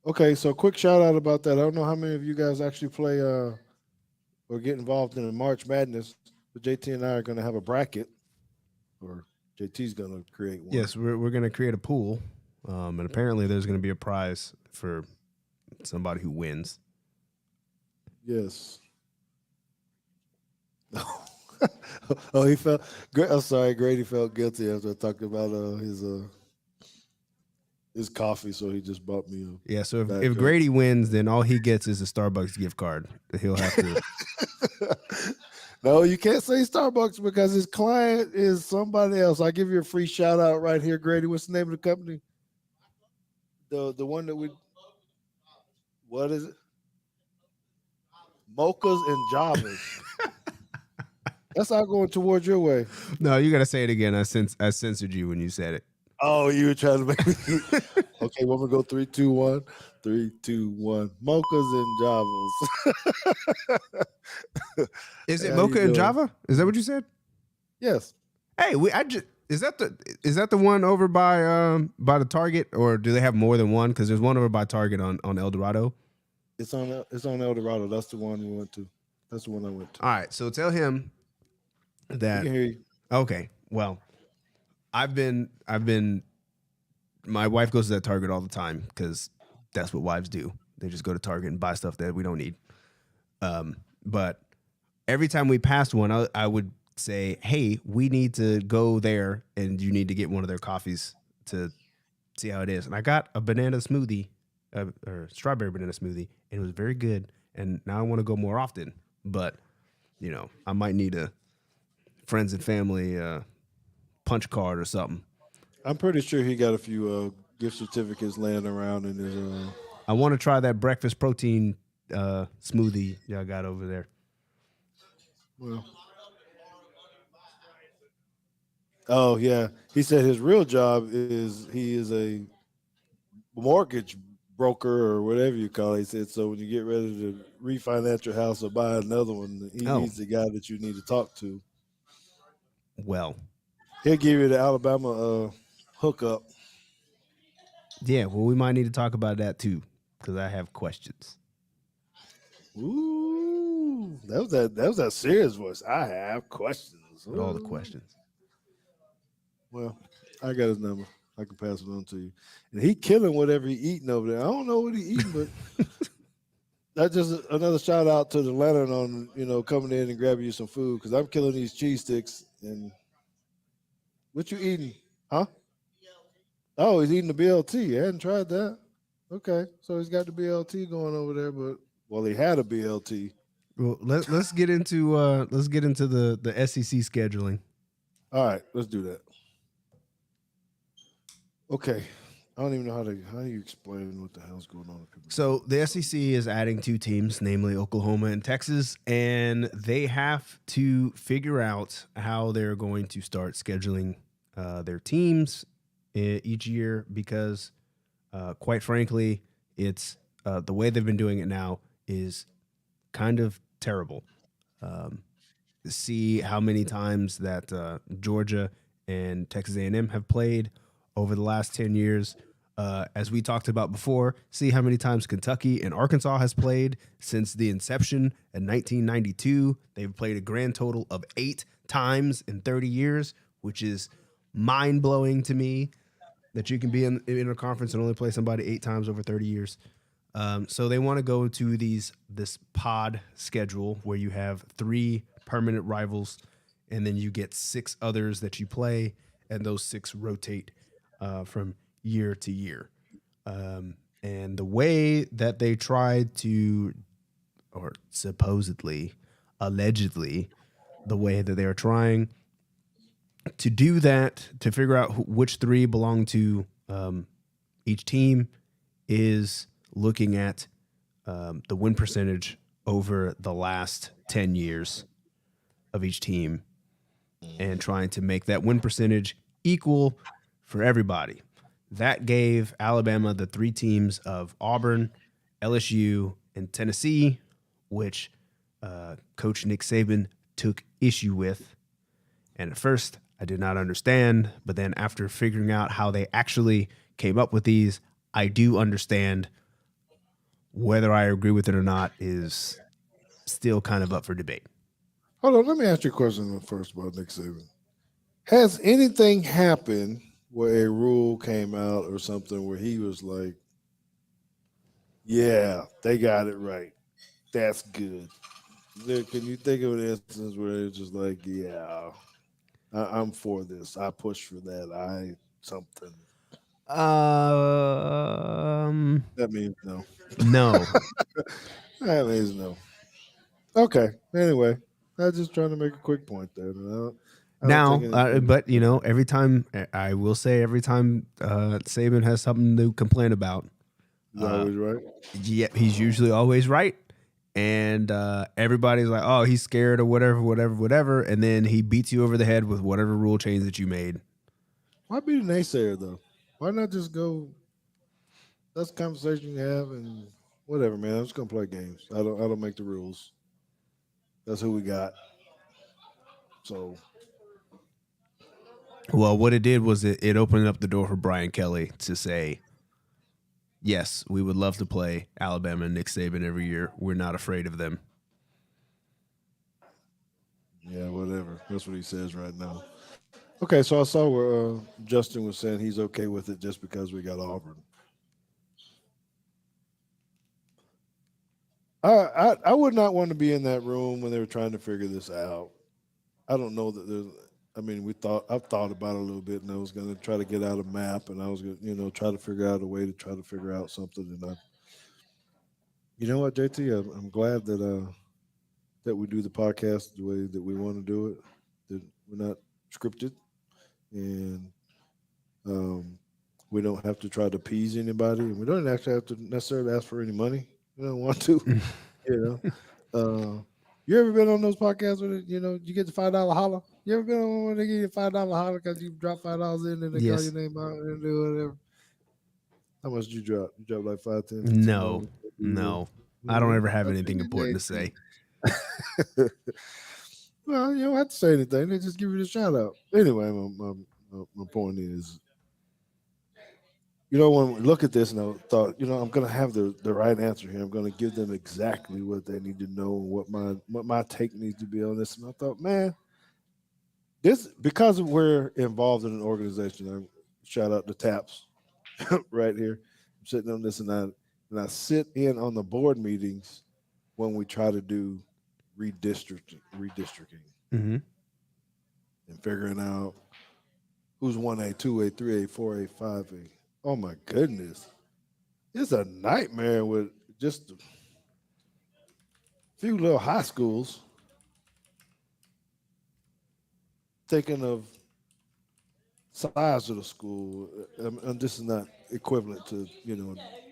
Okay, so quick shout out about that. I don't know how many of you guys actually play or get involved in the March Madness, but JT and I are going to have a bracket, or JT's going to create one. Yes, we're going to create a pool, and apparently there's going to be a prize for somebody who wins. Yes. Oh, he felt. I'm sorry, Grady felt guilty after I talked about his coffee, so he just bought me Yeah, so a if back up. Grady wins, then all he gets is a Starbucks gift card. He'll have to. No, you can't say Starbucks because his client is somebody else. I'll give you a free shout out right here, Grady. What's the name of the company? The one that we what is it? Mochas and Javas. That's not going towards your way. No, you got to say it again. I censored you when you said it. Oh, you were trying to make me. Okay, well, I'm gonna go 3, 2, 1. 3, 2, 1. Mochas and Javas. Is Hey, it how you Mocha and doing? Java? Is that what you said? Yes, Hey, I just is that the one over by the Target, or do they have more than one? Because there's one over by Target on El Dorado. it's on El Dorado. That's the one we went to. That's the one I went to. All right, so tell him We that. can hear you. Okay, well, I've been my wife goes to that Target all the time because that's what wives do. They just go to Target and buy stuff that we don't need. But every time we passed one, I would say, "Hey, we need to go there, and you need to get one of their coffees to see how it is." And I got a banana smoothie, or strawberry banana smoothie, and it was very good. And now I want to go more often, but I might need a friends and family punch card or something. I'm pretty sure he got a few gift certificates laying around in his. I want to try that breakfast protein smoothie y'all got over there. Well, oh yeah, he said his real job is he is a mortgage broker or whatever you call it. He said so when you get ready to refinance your house or buy another one, Oh, he's the guy that you need to talk to. well, He'll give you the Alabama hookup. yeah. Well, we might need to talk about that too because I have questions. Ooh, that was that serious voice. I have questions. All the Ooh. questions. Well, I got his number. I can pass it on to you. And he killing whatever he eating over there. I don't know what he eating, but that's just another shout out to the Leonard on coming in and grabbing you some food because I'm killing these cheese sticks. And what you eating? Huh? Oh, he's eating the BLT. I hadn't tried that. Okay, so he's got the BLT going over there, but well, he had a BLT. Well, let's get into the SEC scheduling. All right, let's do that. Okay, I don't even know how do you explain what the hell's going on. With people. So the SEC is adding two teams, namely Oklahoma and Texas, and they have to figure out how they're going to start scheduling their teams each year because, quite frankly, it's the way they've been doing it now is kind of terrible. See how many times that Georgia and Texas A&M have played over the last 10 years. As we talked about before, see how many times Kentucky and Arkansas has played since the inception in 1992. They've played a grand total of 8 times in 30 years, which is mind-blowing to me that you can be in a conference and only play somebody 8 times over 30 years. So they want to go to this pod schedule where you have 3 permanent rivals and then you get six others that you play, and those six rotate from year to year. And the way that they tried to, or supposedly, allegedly, the way that they are trying to do that to figure out which three belong to each team is looking at the win percentage over the last 10 years of each team and trying to make that win percentage equal for everybody. That gave Alabama the three teams of Auburn, LSU, and Tennessee, which Coach Nick Saban took issue with. And at first, I did not understand. But then after figuring out how they actually came up with these, I do understand. Whether I agree with it or not is still kind of up for debate. Hold on, let me ask you a question first about Nick Saban. Has anything happened where a rule came out or something where he was like, "Yeah, they got it right. That's good." Can you think of an instance where it's just like, "Yeah, I'm for this. I push for that. I something." Um, That means no. no. That means no. Okay. Anyway, I was just trying to make a quick point there. I don't think Now, anything. but every time I will say, every time Saban has something to complain about, He's uh, always right. yeah, he's usually always right. And everybody's like, "Oh, he's scared or whatever, whatever, whatever," and then he beats you over the head with whatever rule change that you made. Why be the naysayer though? Why not just go? That's a conversation you have and whatever, man. I'm just gonna play games. I don't make the rules. That's who we got. So Well, what it did was it opened up the door for Brian Kelly to say, "Yes, we would love to play Alabama and Nick Saban every year. We're not afraid of them." yeah, whatever. That's what he says right now. Okay, so I saw where Justin was saying he's okay with it just because we got Auburn. I would not want to be in that room when they were trying to figure this out. I don't know that there's. I mean, I've thought about it a little bit, and I was going to try to get out a map, and I was going to, try to figure out a way to try to figure out something. And you know what, JT, I'm glad that we do the podcast the way that we want to do it. That we're not scripted, and um, we don't have to try to appease anybody, and we don't actually have to necessarily ask for any money. We don't want to, you know. You ever been on those podcasts where you get the $5 holler? You ever been on one where they give you $5 holler because you drop $5 in and they call your Yes. name out and do whatever? How much did you drop? You drop like 5, 10, No. $15. No. I don't Yeah, ever have that's anything pretty important to nasty. say. Well, you don't have to say anything. They just give you the shout out. Anyway, my point is, when we look at this and I thought, I'm going to have the right answer here. I'm going to give them exactly what they need to know and what my take needs to be on this. And I thought, man, this because we're involved in an organization. Shout out to Taps right here. I'm sitting on this and I sit in on the board meetings when we try to do redistricting Mm-hmm. and figuring out who's 1A, 2A, 3A, 4A, 5A. Oh my goodness. It's a nightmare with just a few little high schools thinking of size of the school. And this is not equivalent to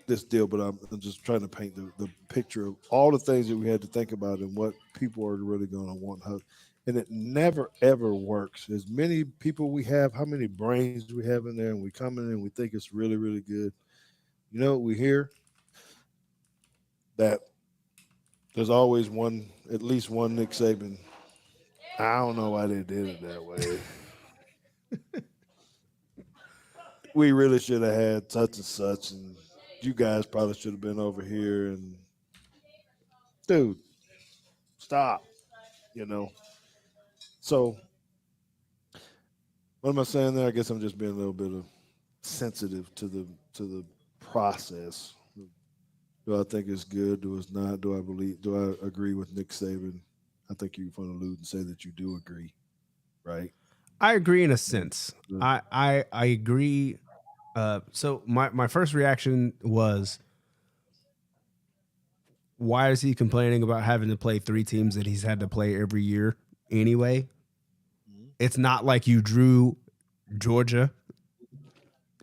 this deal, but I'm just trying to paint the picture of all the things that we had to think about and what people are really going to want. And it never ever works. As many people we have, how many brains we have in there, and we come in and we think it's really really good. We hear that there's always at least one Nick Saban. I don't know why they did it that way. We really should have had such and such, and you guys probably should have been over here. And dude, stop. You know. So what am I saying there? I guess I'm just being a little bit of sensitive to the process. Do I think it's good? Do it's not? Do I agree with Nick Saban? I think you're going to allude and say that you do agree. right? I agree in a The- sense. the- I agree. So my first reaction was, why is he complaining about having to play three teams that he's had to play every year anyway? It's not like you drew Georgia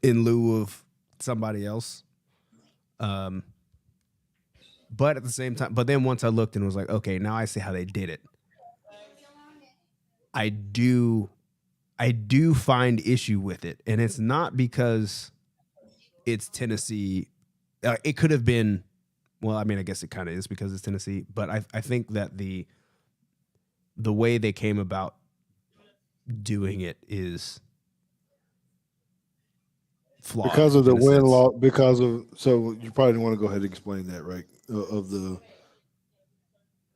in lieu of somebody else. Um, but at the same time, but then once I looked and was like, okay, now I see how they did it. I do, I do find issue with it, and it's not because it's Tennessee. It could have been. Well, I mean, I guess it kind of is because it's Tennessee, but I think that the way they came about doing it is flawed because of the in a win sense. loss, because of so you probably want to go ahead and explain that, right? Of the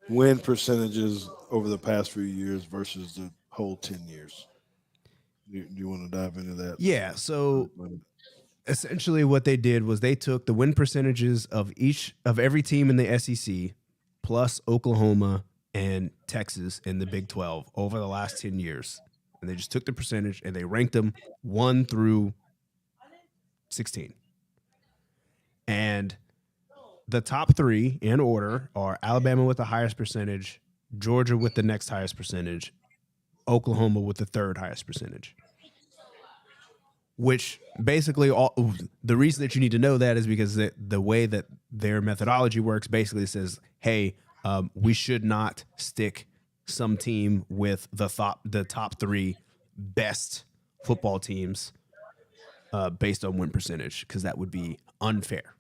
win percentages over the past few years versus the whole 10 years. Do you want to dive into that? Yeah. So essentially, what they did was they took the win percentages of every team in the SEC, plus Oklahoma and Texas in the Big 12 over the last 10 years, and they just took the percentage and they ranked them 1 through 16. And the top three in order are Alabama with the highest percentage, Georgia with the next highest percentage, Oklahoma with the third highest percentage. Which basically all the reason that you need to know that is because the way that their methodology works basically says, hey, we should not stick some team with the top three best football teams based on win percentage, because that would be unfair.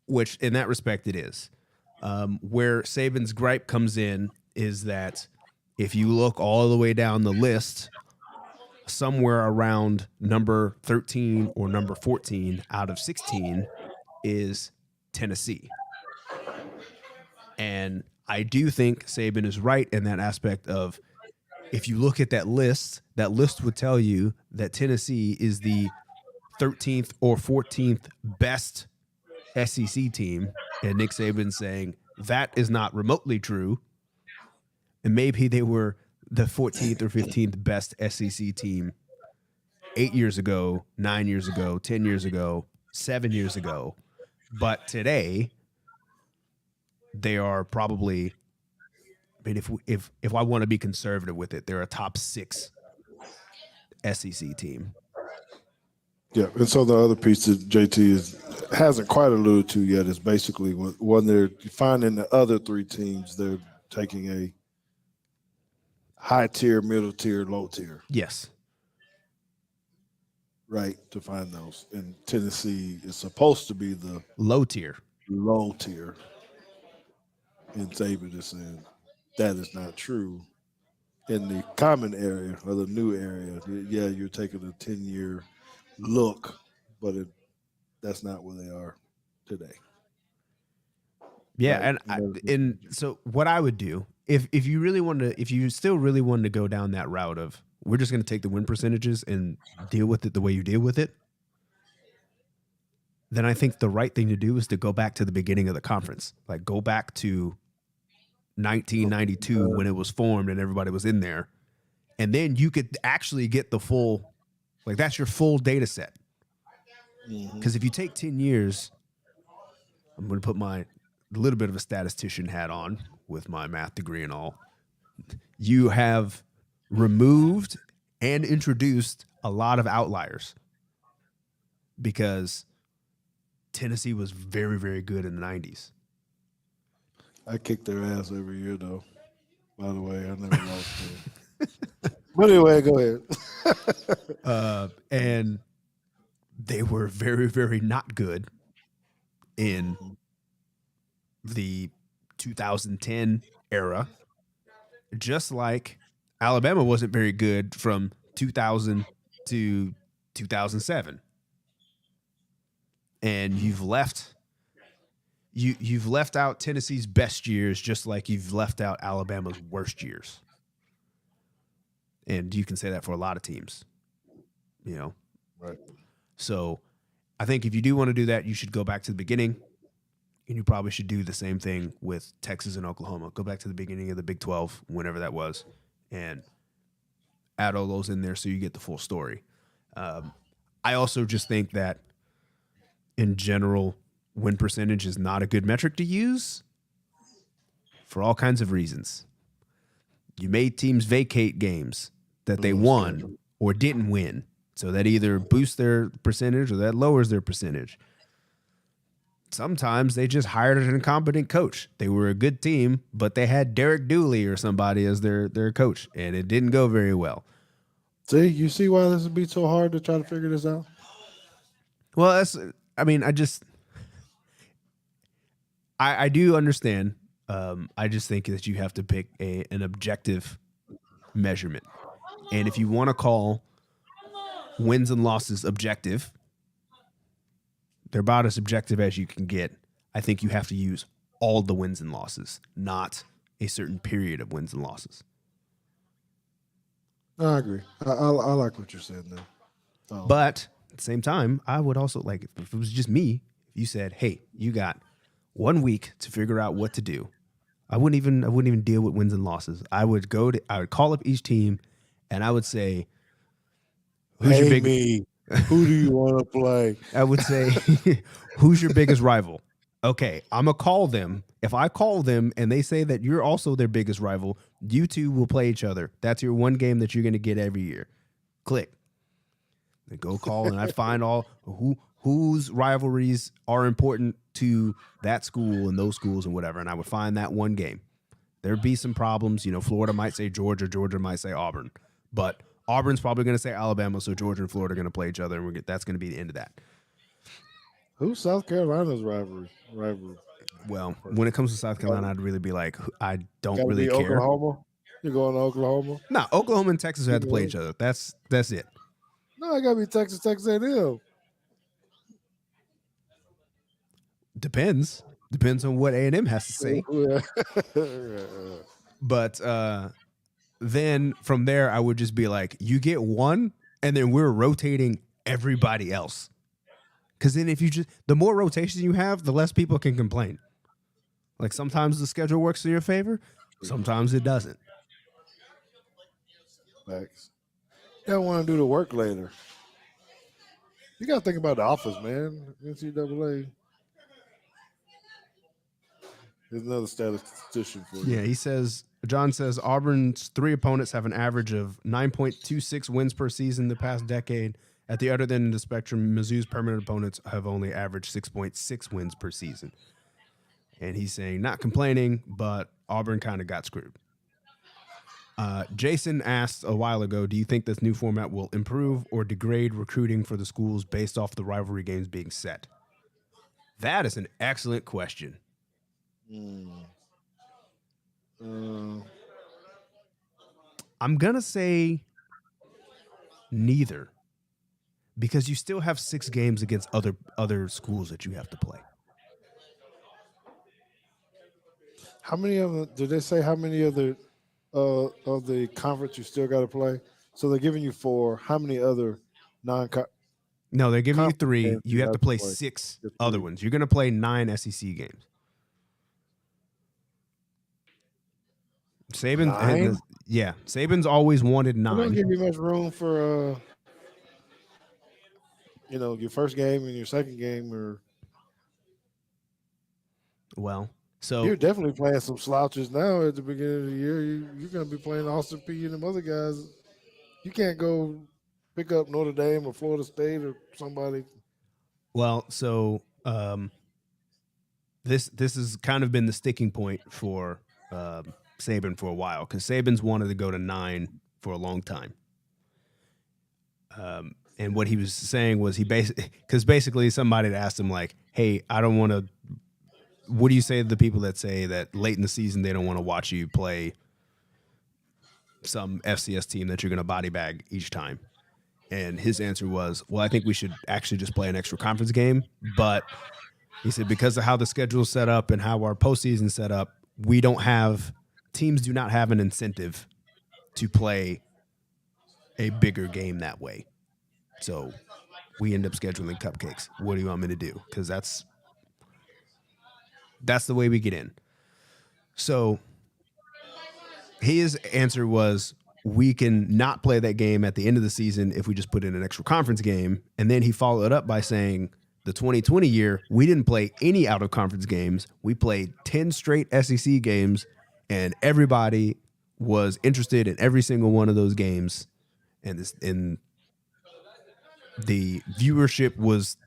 Which in that respect it is. Where Saban's gripe comes in is that if you look all the way down the list, somewhere around number 13 or number 14 out of 16 is Tennessee. And I do think Saban is right in that aspect of, if you look at that list would tell you that Tennessee is the 13th or 14th best SEC team. And Nick Saban saying that is not remotely true. And maybe they were the 14th or 15th best SEC team 8 years ago, 9 years ago, 10 years ago, 7 years ago. But today, they are probably, I mean, if I want to be conservative with it, they're a top six SEC team. Yeah, and so the other piece that JT hasn't quite alluded to yet is basically when they're finding the other three teams, they're taking a high tier, middle tier, low tier, Yes. right, to find those. And Tennessee is supposed to be the Low tier. low tier, and Saban is saying that is not true. In the common area or the new area, yeah, you're taking a 10-year look, but that's not where they are today, Yeah, right? and so what I would do, if you really want to, if you still really wanted to go down that route of, we're just going to take the win percentages and deal with it the way you deal with it, then I think the right thing to do is to go back to the beginning of the conference. Like, go back to 1992 when it was formed and everybody was in there. And then you could actually get the full, like, that's your full data set. Because if you take 10 years, I'm going to put my little bit of a statistician hat on with my math degree and all. You have removed and introduced a lot of outliers, because Tennessee was very, very good in the 90s. I kick their ass every year, though. By the way, I never lost to them. But anyway, go ahead. And they were very, very not good in the 2010 era, just like Alabama wasn't very good from 2000 to 2007. And you've left out Tennessee's best years, just like you've left out Alabama's worst years. And you can say that for a lot of teams, you know. Right. So I think if you do want to do that, you should go back to the beginning. And you probably should do the same thing with Texas and Oklahoma. Go back to the beginning of the Big 12, whenever that was, and add all those in there so you get the full story. I also just think that in general, win percentage is not a good metric to use for all kinds of reasons. You made teams vacate games that they won or didn't win. So that either boosts their percentage or that lowers their percentage. Sometimes they just hired an incompetent coach. They were a good team, but they had Derek Dooley or somebody as their coach, and it didn't go very well. See, you see why this would be so hard to try to figure this out? Well, I mean, I do understand. I just think that you have to pick an objective measurement. And if you want to call wins and losses objective, they're about as objective as you can get. I think you have to use all the wins and losses, not a certain period of wins and losses. I agree. I like what you're saying now. But at the same time, I would also like if it was just me, if you said, "Hey, you got 1 week to figure out what to do." I wouldn't even deal with wins and losses. I would call up each team and I would say, "Who's your big who do you want to play?" I would say, "Who's your biggest rival?" Okay, I'm gonna call them. If I call them and they say that you're also their biggest rival, you two will play each other. That's your one game that you're gonna get every year. Click. Then go call and I'd find all whose rivalries are important to that school and those schools and whatever. And I would find that one game. There'd be some problems. You know, Florida might say Georgia, Georgia might say Auburn. But Auburn's probably going to say Alabama, so Georgia and Florida are going to play each other, and that's going to be the end of that. Who's South Carolina's rivalry? Well, when it comes to South Carolina, I'd really be like, I don't Gotta really be care. Oklahoma? You're going to Oklahoma? No, Oklahoma and Texas have to play each other. That's it. No, it got to be Texas A&M. Depends on what A&M has to say. But then from there, I would just be like, you get one, and then we're rotating everybody else. Because then if you the more rotation you have, the less people can complain. Like sometimes the schedule works in your favor, sometimes it doesn't. Facts. You don't want to do the work later. You got to think about the office, man. NCAA. There's another statistician for you. Yeah, John says Auburn's 3 opponents have an average of 9.26 wins per season the past decade. At the other end of the spectrum, Mizzou's permanent opponents have only averaged 6.6 wins per season. And he's saying, not complaining, but Auburn kind of got screwed. Jason asked a while ago, do you think this new format will improve or degrade recruiting for the schools based off the rivalry games being set? That is an excellent question. I'm going to say neither. Because you still have 6 games against other schools that you have to play. How many of them? Did they say how many of the conference you still got to play? So they're giving you 4. How many other No, they're giving you 3. You have to play 6 other ones. You're going to play 9 SEC games. Saban's always wanted 9. They don't give you much room for your first game and your second game, or so you're definitely playing some slouches now at the beginning of the year. You're going to be playing Austin Peay and them other guys. You can't go pick up Notre Dame or Florida State or somebody. Well, so this has kind of been the sticking point for Saban for a while, because Saban's wanted to go to 9 for a long time. And what he was saying was basically somebody had asked him like, hey, I don't want to, what do you say to the people that say that late in the season they don't want to watch you play some FCS team that you're going to body bag each time? And his answer was, well, I think we should actually just play an extra conference game. But he said, because of how the schedule is set up and how our postseason is set up, teams do not have an incentive to play a bigger game that way. So we end up scheduling cupcakes. What do you want me to do? Because that's That's the way we get in. So his answer was, we can not play that game at the end of the season if we just put in an extra conference game. And then he followed up by saying, the 2020 year, we didn't play any out of conference games. We played 10 straight SEC games, and everybody was interested in every single one of those games. And the viewership was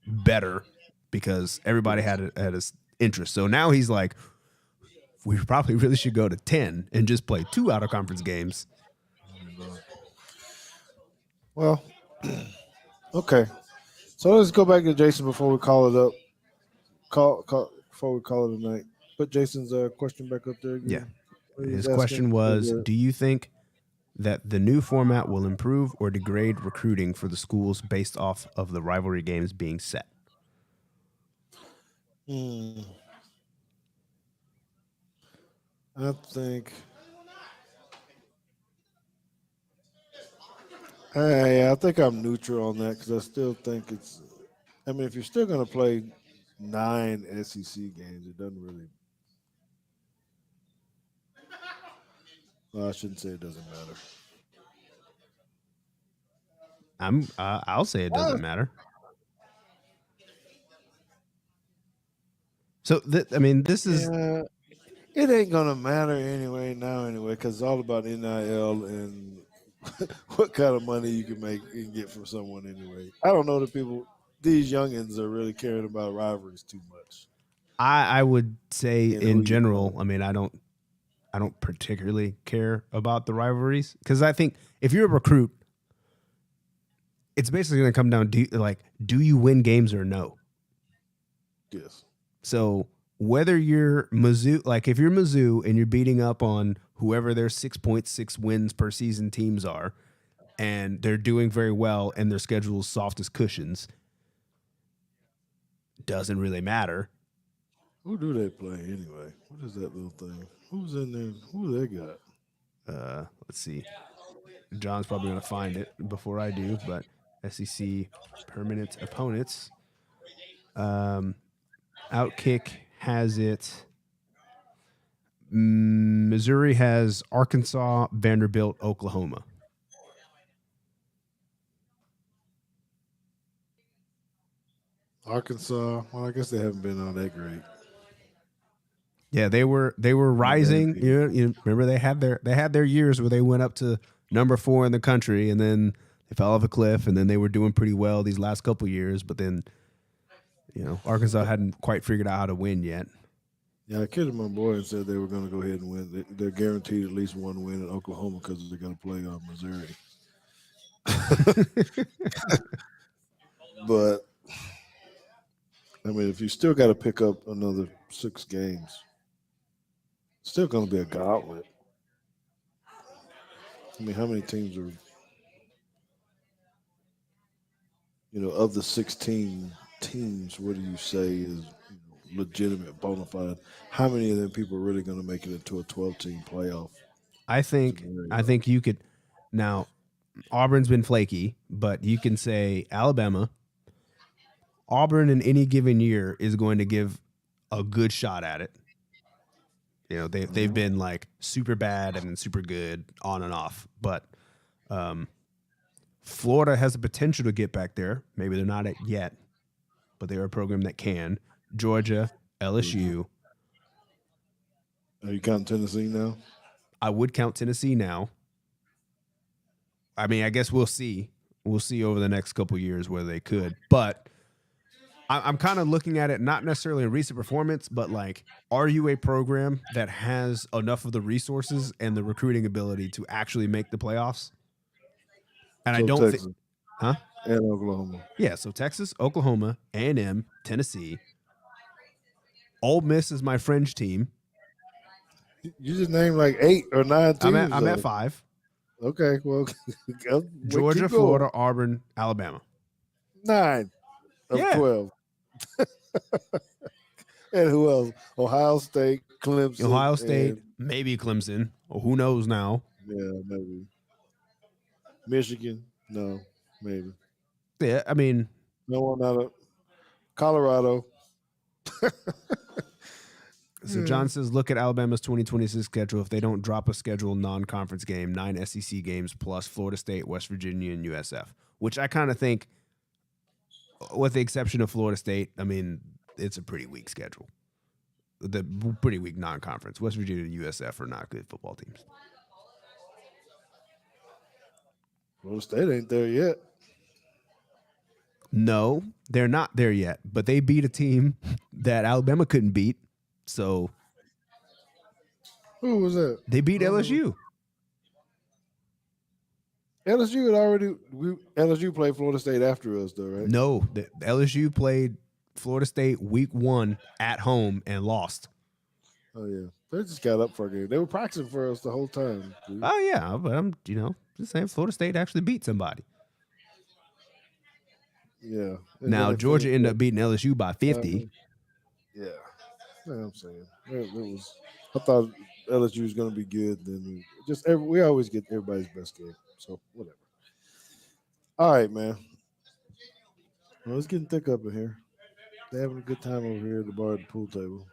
better because everybody Yes. had a interest. So now he's like, we probably really should go to 10 and just play 2 out of conference games. Well, okay. So let's go back to Jason before we call it up. Call before we call it a night. Put Jason's question back up there Yeah. again. He's His asking question for was, the do you think that the new format will improve or degrade recruiting for the schools based off of the rivalry games being set? Hmm, I think. I think I'm neutral on that because I still think it's. I mean, if you're still going to play 9 SEC games, it doesn't really. Well, I shouldn't say it doesn't matter. I'll say it doesn't matter. So I mean, this is Yeah, it ain't gonna matter anyway now anyway because it's all about NIL and what kind of money you can make and get from someone anyway. I don't know that these youngins are really caring about rivalries too much I would say and who in you general, play. I mean, I don't particularly care about the rivalries because I think if you're a recruit, it's basically going to come down to like, do you win games or no? Yes. So whether you're Mizzou, like if you're Mizzou and you're beating up on whoever their 6.6 wins per season teams are, and they're doing very well and their schedule is soft as cushions, doesn't really matter. Who do they play anyway? What is that little thing? Who's in there? Who they got? Let's see. John's probably going to find it before I do, but SEC permanent opponents. Outkick has it. Missouri has Arkansas, Vanderbilt, Oklahoma. Arkansas. Well, I guess they haven't been all that great. Yeah, they were And rising. Vandy. You remember they had their years where they went up to number 4 in the country, and then they fell off a cliff, and then they were doing pretty well these last couple years. But then Arkansas hadn't quite figured out how to win yet. Yeah, I kidded my boy and said they were going to go ahead and win. They're guaranteed at least one win in Oklahoma because they're going to play Missouri. But I mean, if you still got to pick up another 6 games, it's still going to be a gauntlet. I mean, how many teams are, of the 16 teams, what do you say is legitimate, bona fide? How many of them people are really going to make it into a 12-team playoff I scenario? think you could now. Auburn's been flaky, but you can say Alabama. Auburn in any given year is going to give a good shot at it. They've Mhm. been like super bad and then super good on and off, but Florida has the potential to get back there. Maybe they're not at yet, but they're a program that can. Georgia, LSU. Are you counting Tennessee now? I would count Tennessee now. I mean, I guess we'll see. We'll see over the next couple years whether they could, but I'm kind of looking at it not necessarily in recent performance, but like, are you a program that has enough of the resources and the recruiting ability to actually make the playoffs? And I So don't think, Texas huh? and Oklahoma. Yeah. So Texas, Oklahoma, A&M, Tennessee, Ole Miss is my fringe team. You just named like 8 or 9 teams, I'm at though. 5. Okay, well, Georgia, keep going. Florida, Auburn, Alabama. 9 of Yeah. 12. And who else? Ohio State, Clemson, Ohio and State, maybe Clemson. Or who knows now? yeah, maybe Michigan. No, maybe Yeah. I mean, no one out of Colorado. So John says, look at Alabama's 2026 schedule. If they don't drop a scheduled non-conference game, 9 SEC games plus Florida State, West Virginia, and USF, which I kind of think, with the exception of Florida State, I mean, it's a pretty weak schedule. The pretty weak non-conference. West Virginia and USF are not good football teams. Florida State ain't there yet. No, they're not there yet, but they beat a team that Alabama couldn't beat. So Who was that? they beat I don't know. LSU. LSU had already. LSU played Florida State after us, though, right? No, the LSU played Florida State week 1 at home and lost. Oh yeah, they just got up for a game. They were practicing for us the whole time. Dude. Oh yeah, but I'm just saying Florida State actually beat somebody. Yeah. And Now then it Georgia finished ended up. up beating LSU by 50. Yeah. Yeah, I'm saying it was. I thought LSU was going to be good. Then we always get everybody's best game. So whatever. All right, man. Well, it's getting thick up in here. They're having a good time over here at the bar at the pool table.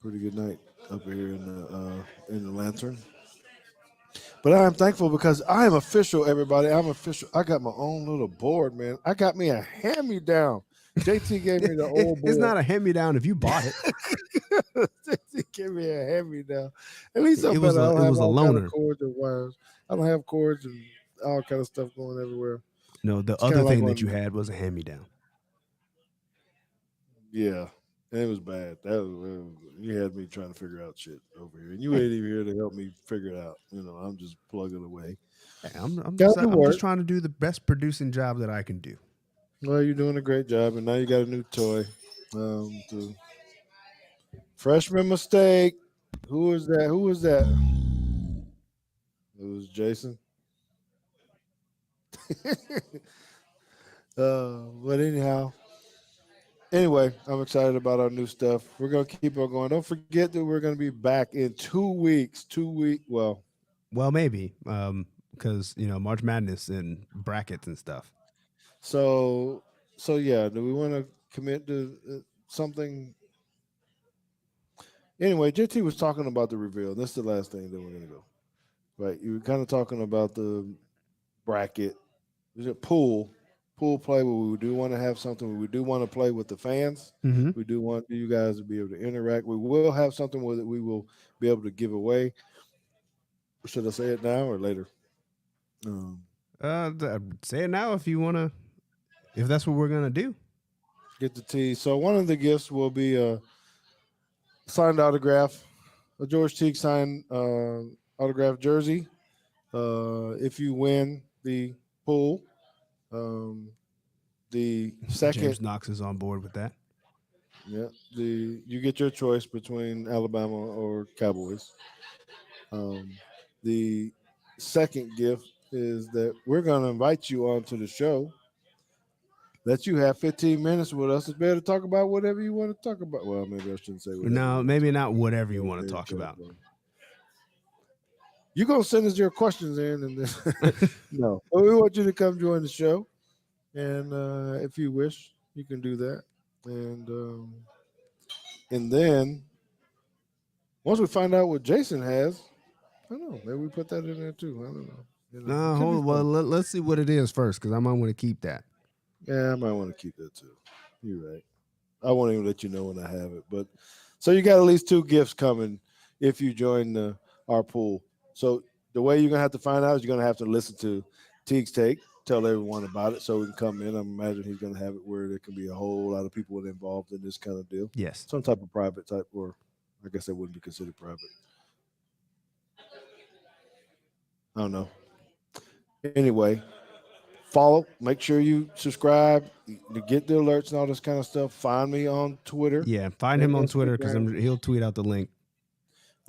Pretty good night up here in the lantern. But I am thankful because I am official, everybody. I'm official. I got my own little board, man. I got me a hand-me-down. JT gave me the old board. It's not a hand-me-down if you bought it. JT gave me a hand-me-down. At least I'm It was better. I a don't have all kind of loaner. cords and wires. I don't have cords and all kind of stuff going everywhere. No, the It's kind other of like thing that you one. had was a hand-me-down. Yeah, and it was bad. You had me trying to figure out shit over here, and you ain't even here to help me figure it out. I'm just plugging away. Hey, I'm Got just to I'm just work. trying to do the best producing job that I can do. Well, you're doing a great job, and now you got a new toy. The freshman mistake. Who was that? Who was that? It was Jason. But anyhow, anyway, I'm excited about our new stuff. We're gonna keep on going. Don't forget that we're gonna be back in 2 weeks. 2 week. Well, Well, maybe because March Madness and brackets and stuff. so yeah. Do we want to commit to something? Anyway, JT was talking about the reveal. That's the last thing that we're gonna go. Right. You were kind of talking about the bracket. There's a pool play where we do want to have something where we do want to play with the fans. Mm-hmm. We do want you guys to be able to interact. We will have something where we will be able to give away. Should I say it now or later? Um, Say it now if you want to. If that's what we're gonna do. get the tea. So one of the gifts will be a signed autograph, a George Teague signed autograph jersey. If you win the pool, um, the second, James Knox is on board with that. yeah, you get your choice between Alabama or Cowboys. Um, the second gift is that we're going to invite you onto the show. Let you have 15 minutes with us. It's better to talk about whatever you want to talk about. Well, maybe I shouldn't say whatever you No, want to maybe talk not whatever you want to talk about. about. You're going to send us your questions in, and then no, but we want you to come join the show. And if you wish, you can do that. And then once we find out what Jason has, I don't know. Maybe we put that in there too. I don't know. It No, could be hold. Well, fun. let's see what it is first, because I might want to keep that. Yeah, I might want to keep that too. You're right. I won't even let you know when I have it. But so you got at least two gifts coming if you join our pool. So the way you're gonna have to find out is you're gonna have to listen to Teague's take, tell everyone about it, so we can come in. I imagine he's gonna have it where there can be a whole lot of people involved in this kind of deal. Yes. Some type of private type, or I guess that wouldn't be considered private. I don't know. Anyway, follow. Make sure you subscribe to get the alerts and all this kind of stuff. Find me on Twitter Yeah. Find and him on Twitter because Instagram. he'll tweet out the link.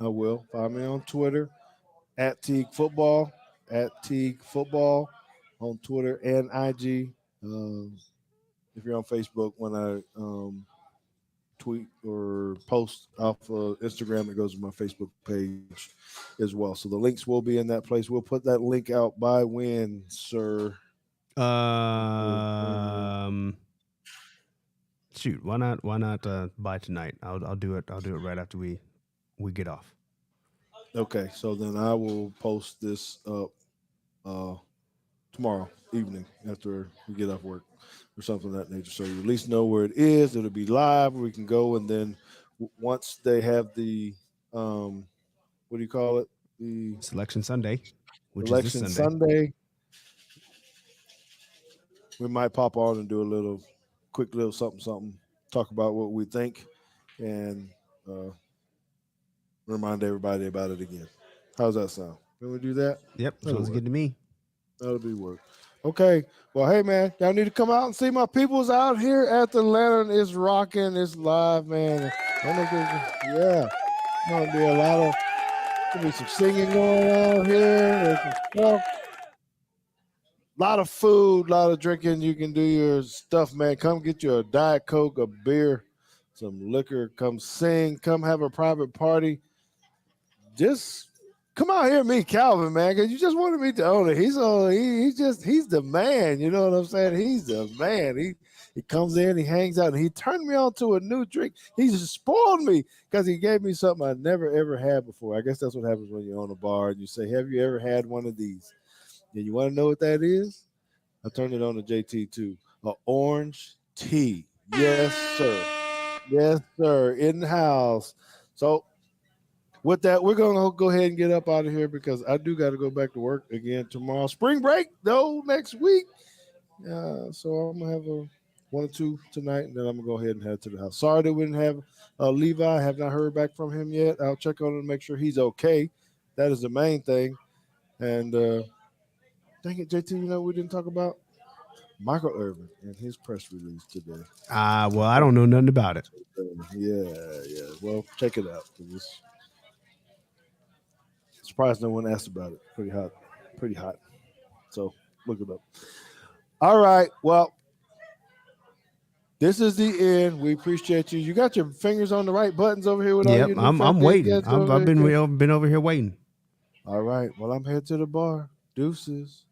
I will. Find me on Twitter at Teague Football, at Teague Football on Twitter and IG. If you're on Facebook, when I tweet or post off of Instagram, it goes to my Facebook page as well. So the links will be in that place. We'll put that link out by when, sir? Um, Shoot, why not? Why not buy tonight? I'll do it. I'll do it right after we get off. Okay, so then I will post this up uh, tomorrow evening after we get off work or something of that nature. So you at least know where it is. It'll be live. We can go, and then once they have the what do you call it? The Selection Sunday, which is this election Sunday. Sunday. We might pop on and do a little quick little something something. Talk about what we think and uh, remind everybody about it again. How's that sound? Can we do that? Yep, That'll sounds work. good to me. That'll be work. Okay. Well, hey man, y'all need to come out and see my people's out here at the Lantern. It's rocking. It's live, man. I don't know if yeah. Gonna be a lot of gonna be some singing going on here. There's some stuff. A lot of food, a lot of drinking. You can do your stuff, man. Come get you a Diet Coke, a beer, some liquor. Come sing. Come have a private party. Just come out here and meet Calvin, man, because you just wanted me to own it. He's the man. You know what I'm saying? He's the man. He comes in, he hangs out, and he turned me on to a new drink. He just spoiled me because he gave me something I never ever had before. I guess that's what happens when you own a bar and you say, "Have you ever had one of these?" And you want to know what that is? I turned it on to JT too. A orange tea. Yes, sir. Yes, sir. In the house. So with that, we're gonna go ahead and get up out of here because I do got to go back to work again tomorrow. Spring break though next week. So I'm gonna have a one or two tonight, and then I'm gonna go ahead and head to the house. Sorry that we didn't have Levi. I have not heard back from him yet. I'll check on him and make sure he's okay. That is the main thing. And dang it, JT, you know what we didn't talk about Michael Irvin and his press release today. Well, I don't know nothing about it. Yeah. Well, check it out. 'Cause it's surprised no one asked about it. Pretty hot. Pretty hot. So look it up. All right. Well, this is the end. We appreciate you. You got your fingers on the right buttons over here with all Yep, your I'm newfound big waiting. guests over I've there. been over here waiting. All right. Well, I'm headed to the bar. Deuces.